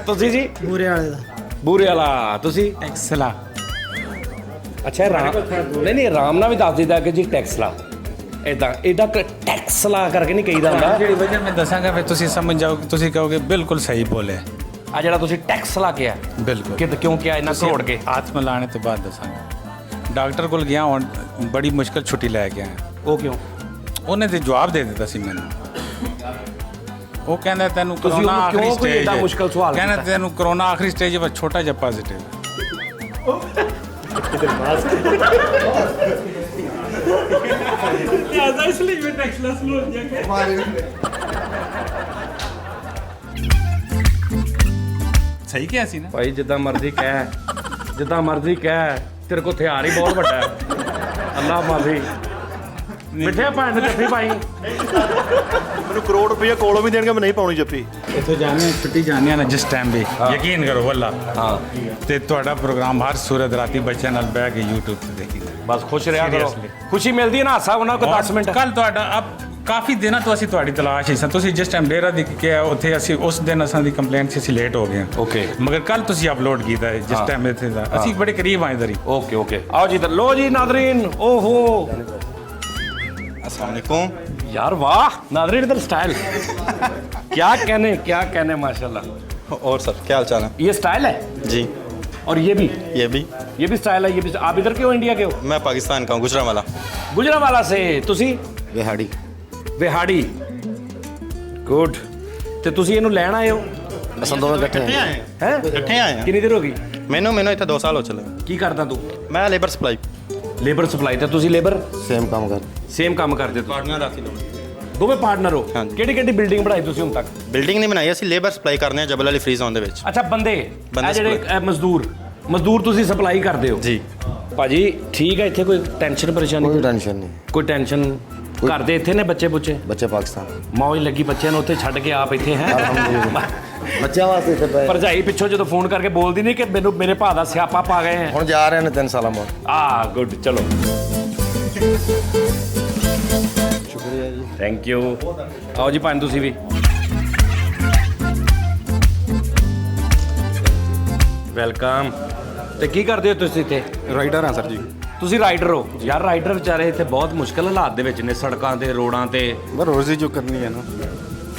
ਤੁਸੀਂ ਜੀ ਬੂਰੇ ਵਾਲੇ ਦਾ ਬੂਰੇ ਵਾਲਾ ਤੁਸੀਂ ਐਕਸਲਾ ਅੱਛਾ ਨਹੀਂ ਆਰਾਮ ਨਾਲ ਵੀ ਦੱਸ ਦਿੰਦਾ ਕਿ ਜੀ ਟੈਕਸ ਲਾ ਇਹਦਾ ਟੈਕਸ ਲਾ ਕਰਕੇ ਨਹੀਂ ਕਹੀਦਾ ਹੁੰਦਾ ਜਿਹੜੀ ਵਜ੍ਹਾ ਮੈਂ ਦੱਸਾਂਗਾ ਫਿਰ ਤੁਸੀਂ ਸਮਝ ਜਾਓਗੇ ਤੁਸੀਂ ਕਹੋਗੇ ਬਿਲਕੁਲ ਸਹੀ ਬੋਲੇ ਆ ਜਿਹੜਾ ਤੁਸੀਂ ਟੈਕਸ ਲਾ ਕੇ ਆ ਬਿਲਕੁਲ ਕਿ ਕਿਉਂ ਕਿਹਾ ਇਹਨਾਂ ਕਰੋੜ ਕੇ ਹੱਥ ਮਿਲਾਣੇ ਤੋਂ ਬਾਅਦ ਦੱਸਾਂਗਾ ਡਾਕਟਰ ਕੋਲ ਗਿਆ ਹੁਣ ਬੜੀ ਮੁਸ਼ਕਲ ਛੁੱਟੀ ਲੈ ਕੇ ਆਇਆ ਉਹ ਕਿਉਂ ਉਹਨੇ ਤੇ ਜਵਾਬ ਦੇ ਦਿੱਤਾ ਸੀ ਮੈਨੂੰ ਉਹ ਕਹਿੰਦਾ ਤੈਨੂੰ ਤੁਸੀਂ ਕਰੋਨਾ ਉਹਨੂੰ ਆਖਰੀ ਕਿਉਂ ਕੋਈ ਸਟੇਜ ਏਡਾ ਮੁਸ਼ਕਲ ਸਵਾਲ ਕਹਿੰਦਾ ਕੀਤਾ? ਤੈਨੂੰ ਕਰੋਨਾ ਆਖਰੀ ਸਟੇਜ ਵਿੱਚ ਛੋਟਾ ਜਿਹਾ ਪੋਜ਼ਿਟਿਵ ਸਹੀ ਕਿਹਾ ਸੀ ਨਾ ਭਾਈ ਜਿੱਦਾਂ ਮਰਜ਼ੀ ਕਹਿ ਤੇਰੇ ਕੋਲ ਹਥਿਆਰ ਹੀ ਬਹੁਤ ਵੱਡਾ ਹੈ ਅੱਲਾ ਮਾਫੀ ਮਿੱਠੇ ਭੈਣ ਨੇ ਜੱਫੀ ਪਾਈ ਮੈਨੂੰ ਕਰੋੜ ਰੁਪਈਆ ਕੋਲੋਂ ਵੀ ਦੇਣਗੇ ਮੈਂ ਨਹੀਂ ਪਾਉਣੀ ਜੱਫੀ ਇੱਥੋਂ ਜਾਣੇ ਛੁੱਟੀ ਜਾਣੇ ਆ ਨਾ ਜਿਸ ਟਾਈਮ ਵੀ ਯਕੀਨ ਕਰੋ ਵੱਲਾ ਹਾਂ ਤੇ ਤੁਹਾਡਾ ਪ੍ਰੋਗਰਾਮ ਹਰ ਸੂਰਤ ਰਾਤੀ ਬੱਚਿਆਂ ਨਾਲ ਬਹਿ ਕੇ YouTube ਤੇ ਦੇਖੀਦਾ ਬਸ ਖੁਸ਼ ਰਿਹਾ ਕਰੋ Seriously। ਖੁਸ਼ੀ ਮਿਲਦੀ ਹੈ ਨਾ ਹਾਸਾ ਉਹਨਾਂ ਕੋਲ 10 ਮਿੰਟ ਕੱਲ ਤੁਹਾਡਾ ਅਬ ਕਾਫੀ ਦਿਨਾਂ ਤੋਂ ਅਸੀਂ ਤੁਹਾਡੀ ਤਲਾਸ਼ ਹੀ ਸਾਂ ਤੁਸੀਂ ਜਿਸ ਟਾਈਮ ਡੇਰਾ ਦੀ ਕਿ ਉੱਥੇ ਅਸੀਂ ਉਸ ਦਿਨ ਅਸਾਂ ਦੀ ਕੰਪਲੇਂਟ ਸੀ ਅਸੀਂ ਲੇਟ ਹੋ ਗਏ ਓਕੇ ਮਗਰ ਕੱਲ ਤੁਸੀਂ ਅਪਲੋਡ ਕੀਤਾ ਹੈ ਜਿਸ ਟਾਈਮ ਇੱਥੇ ਦਾ ਅਸੀਂ ਬੜੇ ਕਰੀਬ ਆਏ ਦਰੀ ਓਕੇ ਆਓ ਜੀ ਲੋ ਜੀ ਨਾਜ਼ਰੀਨ ਓਹੋ अस्सलाम वालेकुम यार वाह नाज़रीन इधर स्टाइल क्या कहने माशाल्लाह और सर क्या हाल चाल है ये स्टाइल है जी और ये भी ये भी आप इधर के हो इंडिया के हो मैं पाकिस्तान का हूँ गुजरांवाला गुजरांवाला से ਤੁਸੀਂ बिहाड़ी ਵਿਹਾੜੀ ਗੁੱਡ ਤੇ ਤੁਸੀਂ ਇਹਨੂੰ ਲੈਣ ਆਏ ਹੋ असां दोनों इकट्ठे हैं ਹੈ इकट्ठे आए हैं ਕਿੰਨੀ ਦੇਰ ਹੋ ਗਈ मैनू इतना 2 साल हो चले ਕੀ ਕਰਦਾ ਤੂੰ मैं लेबर सप्लाई ਲੇਬਰ ਸਪਲਾਈ ਤੇ ਤੁਸੀਂ ਲੇਬਰ सेम काम कर ਸੇਮ ਕੰਮ ਕਰਦੇ ਹੋ पार्टनर राती दोनों ਦੋਵੇਂ ਪਾਰਟਨਰ ਹੋ ਹਾਂਜੀ। ਕਿਹੜੀ ਬਿਲਡਿੰਗ ਬਣਾਈ ਤੁਸੀਂ ਹੁਣ ਤੱਕ ਬਿਲਡਿੰਗ ਨਹੀਂ ਬਣਾਈ ਅਸੀਂ ਲੇਬਰ ਸਪਲਾਈ ਕਰਨੇ ਆ ਜਬਲ ਅਲੀ ਫ੍ਰੀ ਜ਼ੋਨ ਦੇ ਵਿੱਚ ਅੱਛਾ ਬੰਦੇ ਬੰਦੇ ਇਹ ਜਿਹੜੇ ਮਜ਼ਦੂਰ ਤੁਸੀਂ ਸਪਲਾਈ ਕਰਦੇ ਹੋ ਜੀ ਭਾਜੀ ਠੀਕ ਹੈ ਇੱਥੇ ਕੋਈ ਟੈਨਸ਼ਨ ਪਰੇਸ਼ਾਨੀ ਕੋਈ ਟੈਨਸ਼ਨ ਨਹੀਂ ਕੋਈ ਟੈਨਸ਼ਨ ਘਰ ਦੇ ਇੱਥੇ ਨੇ ਬੱਚੇ ਬੁੱਚੇ ਬੱਚੇ ਪਾਕਿਸਤਾਨ ਮੌਜ ਲੱਗੀ ਬੱਚਿਆਂ ਨੂੰ ਉੱਥੇ ਛੱਡ ਕੇ ਆਪ ਇੱਥੇ ਹੈ ਬੱਚਿਆਂ ਵਾਸਤੇ ਇੱਥੇ ਪਏ ਭਰਜਾਈ ਪਿੱਛੋਂ ਜਦੋਂ ਫੋਨ ਕਰਕੇ ਬੋਲਦੀ ਨਹੀਂ ਕਿ ਮੈਨੂੰ ਮੇਰੇ ਭਾ ਦਾ ਸਿਆਪਾ ਪਾ ਗਏ ਹੈ ਹੁਣ ਜਾ ਰਹੇ ਨੇ 3 ਸਾਲਾਂ ਬਾਅਦ ਆ ਗੁੱਡ ਚਲੋ ਸ਼ੁਕਰੀਆ ਜੀ ਥੈਂਕ ਯੂ। ਆਓ ਜੀ ਭਾਈ ਤੁਸੀਂ ਵੀ। ਵੈਲਕਮ। ਤੇ ਕੀ ਕਰਦੇ ਹੋ ਤੁਸੀਂ ਇੱਥੇ? ਰਾਈਡਰ ਹਾਂ ਸਰ ਜੀ। ਤੁਸੀਂ ਰਾਈਡਰ ਹੋ ਯਾਰ? ਰਾਈਡਰ ਵਿਚਾਰੇ ਇੱਥੇ ਬਹੁਤ ਮੁਸ਼ਕਲ ਹਾਲਾਤ ਦੇ ਵਿੱਚ ਨੇ, ਸੜਕਾਂ ਤੇ, ਰੋਡਾਂ ਤੇ। ਬਸ ਰੋਜ਼ੀ ਜੋ ਕਰਨੀ ਹੈ ਨਾ,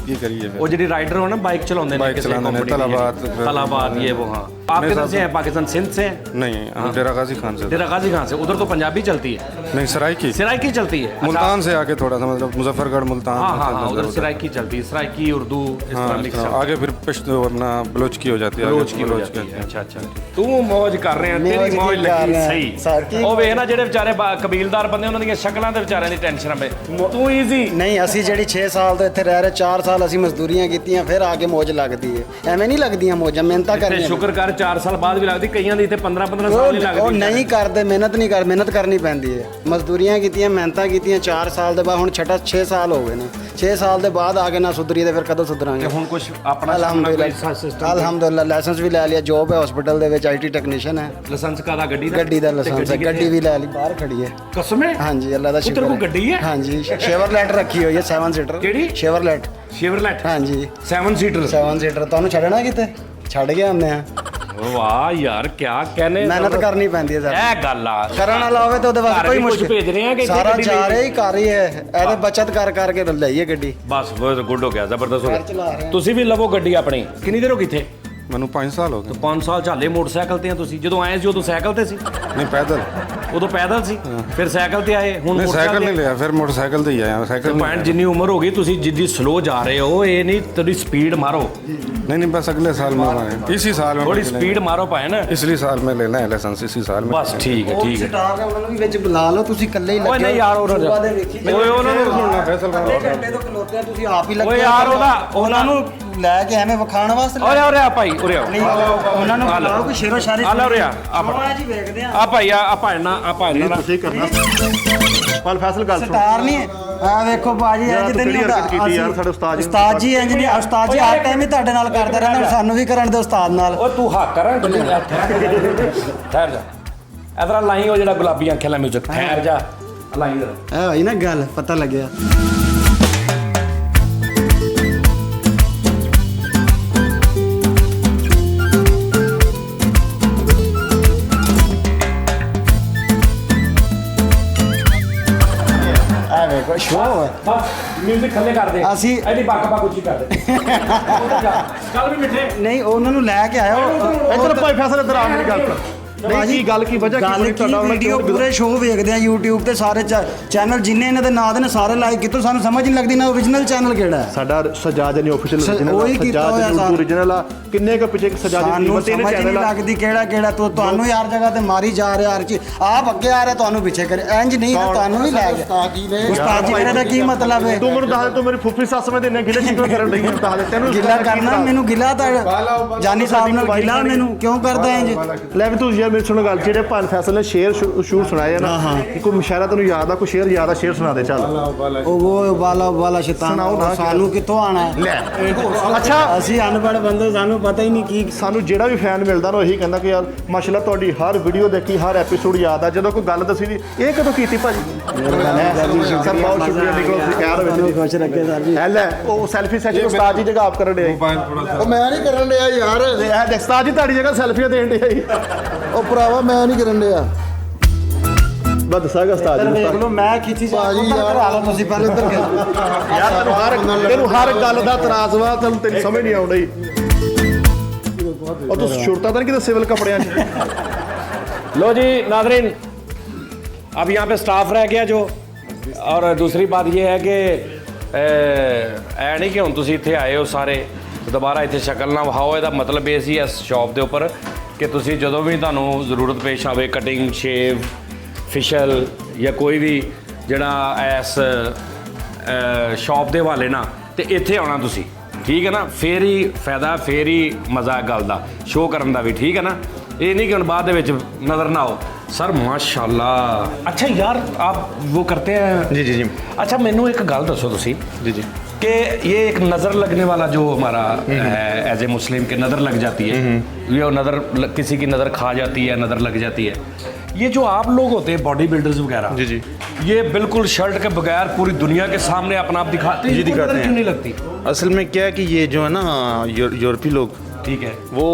ਕੀ ਕਰੀਏ वो ਜਿਹੜੀ राइडर हो ना बाइक चलाते बाइक चलाते हैं, तलाबाद ये वो। हाँ, आप किधर से हैं? पाकिस्तान सिंध से हैं? नहीं, हम डेरा गाजी खान से। डेरा गाजी खान से। उधर तो पंजाबी चलती है? नहीं, सराइकी सराइकी चलती है। मुल्तान से आगे थोड़ा सा, मतलब मुजफ्फरगढ़ मुल्तान। हाँ हाँ हाँ, उधर सराइकी चलती है, सराइकी उर्दू इस तरह मिक्स है। आगे फिर पश्तो अपना बलोच की हो जाती है। बलोच की हो जाती है। अच्छा अच्छा, तू मौज कर रहे हैं, तेरी मौज लगी सही। ਉਹ ਵੇਖ ਨਾ ਜਿਹੜੇ ਵਿਚਾਰੇ ਕਬੀਲਦਾਰ ਬੰਦੇ ਉਹਨਾਂ ਦੀਆਂ ਸ਼ਕਲਾਂ ਤੇ ਵਿਚਾਰਿਆਂ ਦੀ ਟੈਨਸ਼ਨ ਪਏ। ਤੂੰ ਈਜ਼ੀ ਨਹੀਂ, ਅਸੀਂ ਜਿਹੜੀ 6 ਸਾਲ ਤੋਂ ਇੱਥੇ ਰਹਿ ਰਹੇ, 4 ਸਾਲ ਅਸੀਂ ਮਜ਼ਦੂਰੀਆਂ ਕੀਤੀਆਂ, ਫਿਰ ਆ ਕੇ ਮੌਜ ਲੱਗਦੀ ਹੈ। ਐਵੇਂ ਨਹੀਂ ਲੱਗਦੀਆਂ ਮੌਜਾਂ, ਮਿਹਨਤਾਂ ਤੇ ਕਰਨੀਆਂ। ਸ਼ੁਕਰ ਕਰ 4 ਸਾਲ ਬਾਅਦ ਵੀ ਲੱਗਦੀ, ਕਈਆਂ ਦੀ ਇੱਥੇ 15 ਸਾਲ ਨਹੀਂ ਲੱਗਦੀ। ਉਹ ਨਹੀਂ ਕਰਦੇ, ਮਿਹਨਤ ਕਰਨੀ ਪੈਂਦੀ ਹੈ। ਮਜ਼ਦੂਰੀਆਂ ਕੀਤੀਆਂ, ਮਿਹਨਤਾਂ ਕੀਤੀਆਂ, 4 ਸਾਲ ਦੇ ਬਾਅਦ ਹੁਣ ਛਠਾ 6 ਸਾਲ ਹੋ ਗਏ ਨੇ। 6 ਸਾਲ ਦੇ ਬਾਅਦ ਆ ਕੇ ਨਾ ਸੁਧਰੀਏ ਤੇ ਫਿਰ ਕਦੋਂ ਸੁਧਰਾਂਗੇ? ਹੁਣ ਕੁਝ ਆਪਣਾ ਅਲਹਮਦੁਲਿਲਾ ਲਾਇਸੈਂਸ ਵੀ ਲੈ ਲਿਆ, ਜੋਬ ਹੈ ਹਸਪੀਟਲ ਦੇ ਵਿੱਚ, IT ਟੈਕਨੀਸ਼ੀਅਨ ਹੈ। ਲਾਇਸੈਂਸ ਕਾਹਦਾ? ਗੱਡੀ ਦਾ? ਗੱਡੀ ਦਾ ਲਾਇਸੈਂਸ ਹੈ, ਗੱਡੀ ਵੀ ਲੈ ਲਈ, ਬਾਹਰ ਖੜੀ ਹੈ। ਕਸਮ ਹੈ? ਹਾਂਜੀ, ਅੱਲਾ ਦਾ ਸ਼ੁਕਰ ਤੇਰੇ ਕੋਲ ਗੱਡੀ ਹੈ? ਹਾਂਜੀ, ਸ਼ੇਵਰਲੈਟ ਰੱਖੀ ਹੋਈ ਹੈ 7 ਸੀਟਰ। ਕਿਹੜੀ? ਸ਼ੇਵਰਲੈਟ। ਸ਼ੇਵਰਲੈਟ? ਹਾਂਜੀ 7 ਸੀਟਰ। 7 ਸੀਟਰ। ਤੁਹਾਨੂੰ ਛੱਡਣਾ ਕਿਤੇ? ਛੱਡ ਕੇ ਆਉਂਦੇ ਆ। ਵਾਹ ਯਾਰ, ਕੀ ਕਹਿੰਦੇ। ਮਿਹਨਤ ਕਰਨੀ ਪੈਂਦੀ ਹੈ ਸਰ। ਇਹ ਗੱਲ ਆ, ਕਰਨ ਵਾਲਾ ਹੋਵੇ ਤਾਂ ਉਹਦੇ ਵਾਸਤੇ ਕੋਈ ਮੁਸ਼ਕਿਲ ਭੇਜ ਰਹੇ ਆ ਕਿ ਸਾਰਾ ਜਾ ਰਿਹਾ ਹੀ ਕਰ ਰਹੀ ਹੈ। ਇਹਦੇ ਬਚਤ ਕਰਕੇ ਲਈਏ ਗੱਡੀ। ਬਸ ਬਹੁਤ ਗੁੱਡ ਹੋ ਗਿਆ, ਜ਼ਬਰਦਸਤ ਹੋ ਘਰ ਚਲਾ ਰਹੇ ਗਿਆ। ਆ। ਤੁਸੀਂ ਵੀ ਲਵੋ ਗੱਡੀ ਆਪਣੀ। ਕਿੰਨੀ ਦੇਰ ਹੋ ਗਈ ਇੱਥੇ? ਮੈਨੂੰ 5 ਸਾਲ ਹੋ ਗਏ। 5 ਸਾਲ ਝਾਲੇ ਮੋਟਰਸਾਈਕਲ ਤੇ ਆ ਤੁਸੀਂ? ਜਦੋਂ ਆਏ ਸੀ ਉਦੋਂ ਸਾਈਕਲ ਤੇ ਸੀ? ਨਹੀਂ, ਪੈਦਲ। ਉਦੋਂ ਪੈਦਲ ਸੀ, ਫਿਰ ਸਾਈਕਲ ਤੇ ਆਏ, ਹੁਣ ਨਹੀਂ, ਸਾਈਕਲ ਨਹੀਂ ਲਿਆ, ਫਿਰ ਮੋਟਰਸਾਈਕਲ ਤੇ ਹੀ ਆਇਆ। ਸਾਈਕਲ ਪੁਆਇੰਟ ਜਿੰਨੀ ਉਮਰ ਹੋ ਗਈ, ਤੁਸੀਂ ਜਿੱਦੀ ਸਲੋ ਜਾ ਰਹੇ ਹੋ, ਇਹ ਨਹੀਂ ਥੋੜੀ ਸਪੀਡ ਮਾਰੋ। नहीं, बस अगले साल में आए, इसी साल में थोड़ी स्पीड मारो पाए ना, इसलिए साल में लेना है लाइसेंस, इसी साल में। बस ठीक है ठीक है। ਸਟਾਫ ਹੈ, ਉਹਨਾਂ ਨੂੰ ਵੀ ਵਿੱਚ ਬੁਲਾ ਲਓ, ਤੁਸੀਂ ਇਕੱਲੇ ਹੀ ਓਏ ਲੱਗੇ ਨਹੀਂ ਯਾਰ, ਉਹਨਾਂ ਸੁਬਾਹ ਦੇ ਵੇਖੀ ਜਾਓ। ਓਏ ਉਹਨਾਂ ਨੂੰ ਸੁਣਨਾ फैसल ਘੰਟੇ ਤੋਂ ਖਲੋਤੇ ਆ, ਤੁਸੀਂ ਆਪ ਹੀ ਲੱਗੇ ਓਏ ਯਾਰ, ਉਹਨਾਂ ਨੂੰ ਲੈ ਕੇ ਐਵੇਂ ਵਿਖਾਉਣ ਵਾਸਤੇ ਓਏ ਉਰੇ ਆ ਭਾਈ, ਉਰੇ ਆ। ਨਹੀਂ, ਉਹਨਾਂ ਨੂੰ ਬੁਲਾਓ ਕੋਈ ਸ਼ੇਰੋ ਸ਼ਾਇਰੀ ਆ ਲੈ ਉਰੇ ਆ। ਜੀ ਵੇਖਦੇ ਆ। ਆ ਭਾਈ, ਆ ਭਾਈ ਨਾ ਤੁਸੀਂ ਕਰਨਾ ਪਲ ਫੈਸਲ ਗੱਲ ਸੁਣ। ਸਟਾਰ ਨਹੀਂ ਹੈ। ਆ ਵੇਖੋ ਬਾਜੀ, ਯਾਰ ਇੰਜ ਤੂੰ ਤੇ ਨਹੀਂ ਕਿਹੜੀ ਹੁੰਦਾ। ਹਰਕਤ ਕੀਤੀ ਯਾਰ, ਸਾਡੇ ਉਸਤਾਦ ਜੀ। ਉਸਤਾਦ ਜੀ ਇੰਜ ਨਹੀਂ, ਉਸਤਾਦ ਜੀ ਹਰ ਟਾਈਮ ਹੀ ਤੁਹਾਡੇ ਨਾਲ ਕਰਦੇ ਰਹਿੰਦੇ, ਸਾਨੂੰ ਵੀ ਕਰਨ ਦੇ ਉਸਤਾਦ ਨਾਲ। ਓ ਤੂੰ ਹੱਕ ਕਰਾਂ ਗੱਲੀ ਠਹਿਰ ਜਾ। ਇਧਰ ਲਾਈ ਉਹ ਜਿਹੜਾ ਗੁਲਾਬੀ ਅੱਖਾਂ ਵਾਲਾ ਮਿਊਜ਼ਿਕ, ਠਹਿਰ ਜਾ ਲਾਈ ਇਧਰ। ਇਹ ਹੋਈ ਨਾ ਗੱਲ, ਪਤਾ ਲੱਗਿਆ। ਆ ਵੇਖੋ ਸ਼ੋਅ ਹੈ। ਬਸ ਮਿਊਜ਼ਿਕ ਥੱਲੇ ਕਰ ਦੇ, ਅਸੀਂ ਇਹਦੀ ਬੱਕ ਉੱਚੀ ਕਰ ਦੇ। ਕੱਲ ਵੀ ਮਿੱਠੇ ਨਹੀਂ, ਉਹਨਾਂ ਨੂੰ ਲੈ ਕੇ ਆਇਓ। ਇੱਧਰ ਭਾਈ ਫੈਸਲ ਇੱਧਰ ਆ, ਮੇਰੀ ਗੱਲ ਸੁਣ। ਨਹੀਂ, ਕੀ ਗੱਲ ਕੀ ਵਜ੍ਹਾ ਕੀ ਗੱਲ ਬਣੀ ਕੀ, ਤੁਹਾਡਾ? ਵੀਡੀਓ ਪੂਰੇ ਸ਼ੋਅ ਵੇਖਦੇ ਆ YouTube ਤੇ, ਸਾਰੇ ਚੈਨਲ ਜਿੰਨੇ ਇਹਨਾਂ ਦੇ ਨਾਂ ਦੇ ਨੇ ਸਾਰੇ ਲਾਈਕ ਕੀਤੇ। ਸਾਨੂੰ ਸਮਝ ਨਹੀਂ ਲੱਗਦੀ ਨਾ ਓਰੀਜਨਲ ਚੈਨਲ ਕਿਹੜਾ ਹੈ। ਸਾਡਾ ਸਜਾਦ ਨਹੀਂ ਆਫੀਸ਼ੀਅਲ ਉਹੀ ਕੀਤਾ ਹੋਇਆ ਸਜਾਦ ਸਾਰਾ। ਓਰੀਜਨਲ ਆ। ਕਿੰਨੇ ਕੁ ਪਿੱਛੇ ਸਜਾਦ ਦੀ ਸਾਨੂੰ ਕੀਮਤ, ਤਿੰਨ ਸਮਝ ਨਹੀਂ ਚੈਨਲ ਆ। ਲੱਗਦੀ ਕਿਹੜਾ ਤੁਹਾਨੂੰ ਯਾਰ ਜਗ੍ਹਾ ਤੇ ਮਾਰੀ ਜਾ ਰਿਹਾ, ਹਰ ਚੀਜ਼ ਆਪ ਅੱਗੇ ਆ ਰਿਹਾ, ਤੁਹਾਨੂੰ ਪਿੱਛੇ ਕਰੇ। ਇੰਜ ਨਹੀਂ ਤਾਂ ਤੁਹਾਨੂੰ ਵੀ ਲੈ ਗਿਆ ਉਸਤਾਦ ਜੀ। ਮੇਰੇ ਦਾ ਕੀ ਮਤਲਬ ਹੈ? ਤੂੰ ਮੈਨੂੰ ਦੱਸ ਦੇ, ਤੂੰ ਮੇਰੀ ਫੁੱਫੀ ਸੱਸ ਮੈਂ ਇੰਨੇ ਗਿਲੇ ਸ਼ਿਕਵੇ ਕਰਨ ਲਈ ਦੱਸ ਦੇ ਤੈਨੂੰ। ਗਿਲਾ ਕਰਨਾ ਮੈਨੂੰ, ਗਿਲਾ ਤਾਂ ਜਾਨੀ ਸਾਹਿਬ ਨਾਲ ਗਿਲਾ ਮੈਨੂੰ ਕਿਉਂ ਕਰਦਾ ਇੰਜ? ਲੈ ਵੀ ਤੂੰ ਯਾਰ ਮੇਰੀ ਸੁਣ ਗੱਲ, ਜਿਹੜੇ ਪੰਜ ਫੈਸਲ ਨੇ ਸ਼ੇਰ ਸ਼ੂਟ ਸੁਣਾਏ ਆ ਨਾ, ਕੋਈ ਮੁਸ਼ਾਇਰਾ ਤੈਨੂੰ ਯਾਦ ਆ? ਕੋਈ ਸ਼ੇਰ ਯਾਦ ਆ? ਸ਼ੇਰ ਸੁਣਾ ਦੇ ਚੱਲ। ਉਹ ਬਾਲਾ ਸ਼ੈਤਾਨ, ਸੁਣਾਓ ਨਾ। ਸਾਨੂੰ ਕਿੱਥੋਂ ਆਣਾ? ਲੈ ਅੱਛਾ, ਅਸੀਂ ਅਨਪੜ੍ਹ ਬੰਦੇ, ਸਾਨੂੰ ਪਤਾ ਹੀ ਨਹੀਂ ਕੀ। ਸਾਨੂੰ ਜਿਹੜਾ ਵੀ ਫੈਨ ਮਿਲਦਾ ਨਾ, ਉਹੀ ਕਹਿੰਦਾ ਕਿ ਯਾਰ ਮਾਸ਼ਾਅੱਲਾ ਤੁਹਾਡੀ ਹਰ ਵੀਡੀਓ ਦੇਖੀ, ਹਰ ਐਪੀਸੋਡ ਯਾਦ ਆ। ਜਦੋਂ ਕੋਈ ਗੱਲ ਦੱਸੀ ਦੀ, ਇਹ ਕਦੋਂ ਕੀਤੀ ਭਾਜੀ? ਸਰ ਬਹੁਤ ਸ਼ੁਕਰੀਆ ਨਿਕਲੋ, ਤੁਸੀਂ ਕਹਿ ਰਹੇ ਹੋ। ਖੁਸ਼ ਰੱਖੇ ਸਰ ਜੀ। ਐ ਲੈ ਉਹ ਸੈਲਫੀ ਸੈਸ਼ਨ ਉਸਤਾਦ ਜੀ ਜਗ੍ਹਾ ਆਪ ਕਰਨ ਦੇ। ਉਹ ਮੈਂ ਨਹੀਂ ਕਰਨ ਡਿਆ ਯਾਰ। ਇਹ ਦੇਖ ਉਸਤਾਦ ਜੀ ਤੁਹਾਡੀ ਜਗ੍ਹਾ ਸੈਲਫੀਆਂ ਦੇਣ ਦੇ। ਉਹ ਭਰਾਵਾ ਮੈਂ ਨਹੀਂ ਕਰਨ ਡਿਆ। ਮੈਂ ਦੱਸਾਂਗਾ ਉਸਤਾਦ ਜੀ ਦੇਖ ਲਓ, ਮੈਂ ਖਿੱਚੀ ਜਾ ਭਾਜੀ ਉੱਧਰ ਯਾਰ। ਕਰਾ ਲਓ ਤੁਸੀਂ ਪਹਿਲੇ ਉੱਧਰ ਯਾਰ ਤੈਨੂੰ ਹਰ ਗੱਲ ਦਾ ਇਤਰਾਜ਼ ਵਾ, ਤੈਨੂੰ ਸਮਝ ਨਹੀਂ ਆਉਂਦੀ। ਉਹ ਤੂੰ ਸ਼ੁਰਤਾ ਤਾਂ ਨਹੀਂ ਕਿਤੇ ਸਿਵਲ ਕੱਪੜਿਆਂ 'ਚ। लो जी नादरीन, अब यहाँ पे स्टाफ रह गया जो, और दूसरी बात ये है कि ऐ नहीं कि हुण तुसीं इत्थे आए हो सारे दोबारा इत्थे शक्ल ना विखाओ। ਇਹਦਾ ਮਤਲਬ ਇਹ ਸੀ ਇਸ ਸ਼ਾਪ ਦੇ ਉੱਪਰ ਕਿ ਤੁਸੀਂ ਜਦੋਂ ਵੀ ਤੁਹਾਨੂੰ ਜ਼ਰੂਰਤ ਪੇਸ਼ ਆਵੇ, ਕਟਿੰਗ, ਸ਼ੇਵ, ਫੇਸ਼ੀਅਲ ਜਾਂ ਕੋਈ ਵੀ ਜਿਹੜਾ ਇਸ ਸ਼ਾਪ ਦੇ ਹਵਾਲੇ ਨਾ, ਤੇ ਇੱਥੇ ਆਉਣਾ ਤੁਸੀਂ, ਠੀਕ ਹੈ ਨਾ? ਫੇਰ ਹੀ ਫਾਇਦਾ, ਫੇਰ ਹੀ ਮਜ਼ਾ ਗੱਲ ਦਾ, ਸ਼ੋਅ ਕਰਨ ਦਾ ਵੀ, ਠੀਕ ਹੈ ਨਾ? ਇਹ नहीं कि बाद ਵਿੱਚ नज़र ना हो। सर माशाल्लाह। अच्छा यार, आप वो करते हैं? जी जी जी। अच्छा, ਮੈਨੂੰ ਇੱਕ ਗੱਲ ਦੱਸੋ ਤੁਸੀਂ जी जी। कि ये एक नज़र लगने वाला जो हमारा है एज ए मुस्लिम के नज़र लग जाती है, ये नज़र किसी की नज़र खा जाती है, नज़र लग जाती है। ये जो आप लोग होते हैं बॉडी बिल्डर्स वगैरह, जी ये बिल्कुल शर्ट के बगैर पूरी दुनिया के सामने अपना आप दिखाते हैं, दिखाते हैं। क्यों नहीं लगती? असल में क्या है कि ये जो है ना यूरोपीय लोग, ठीक है, वो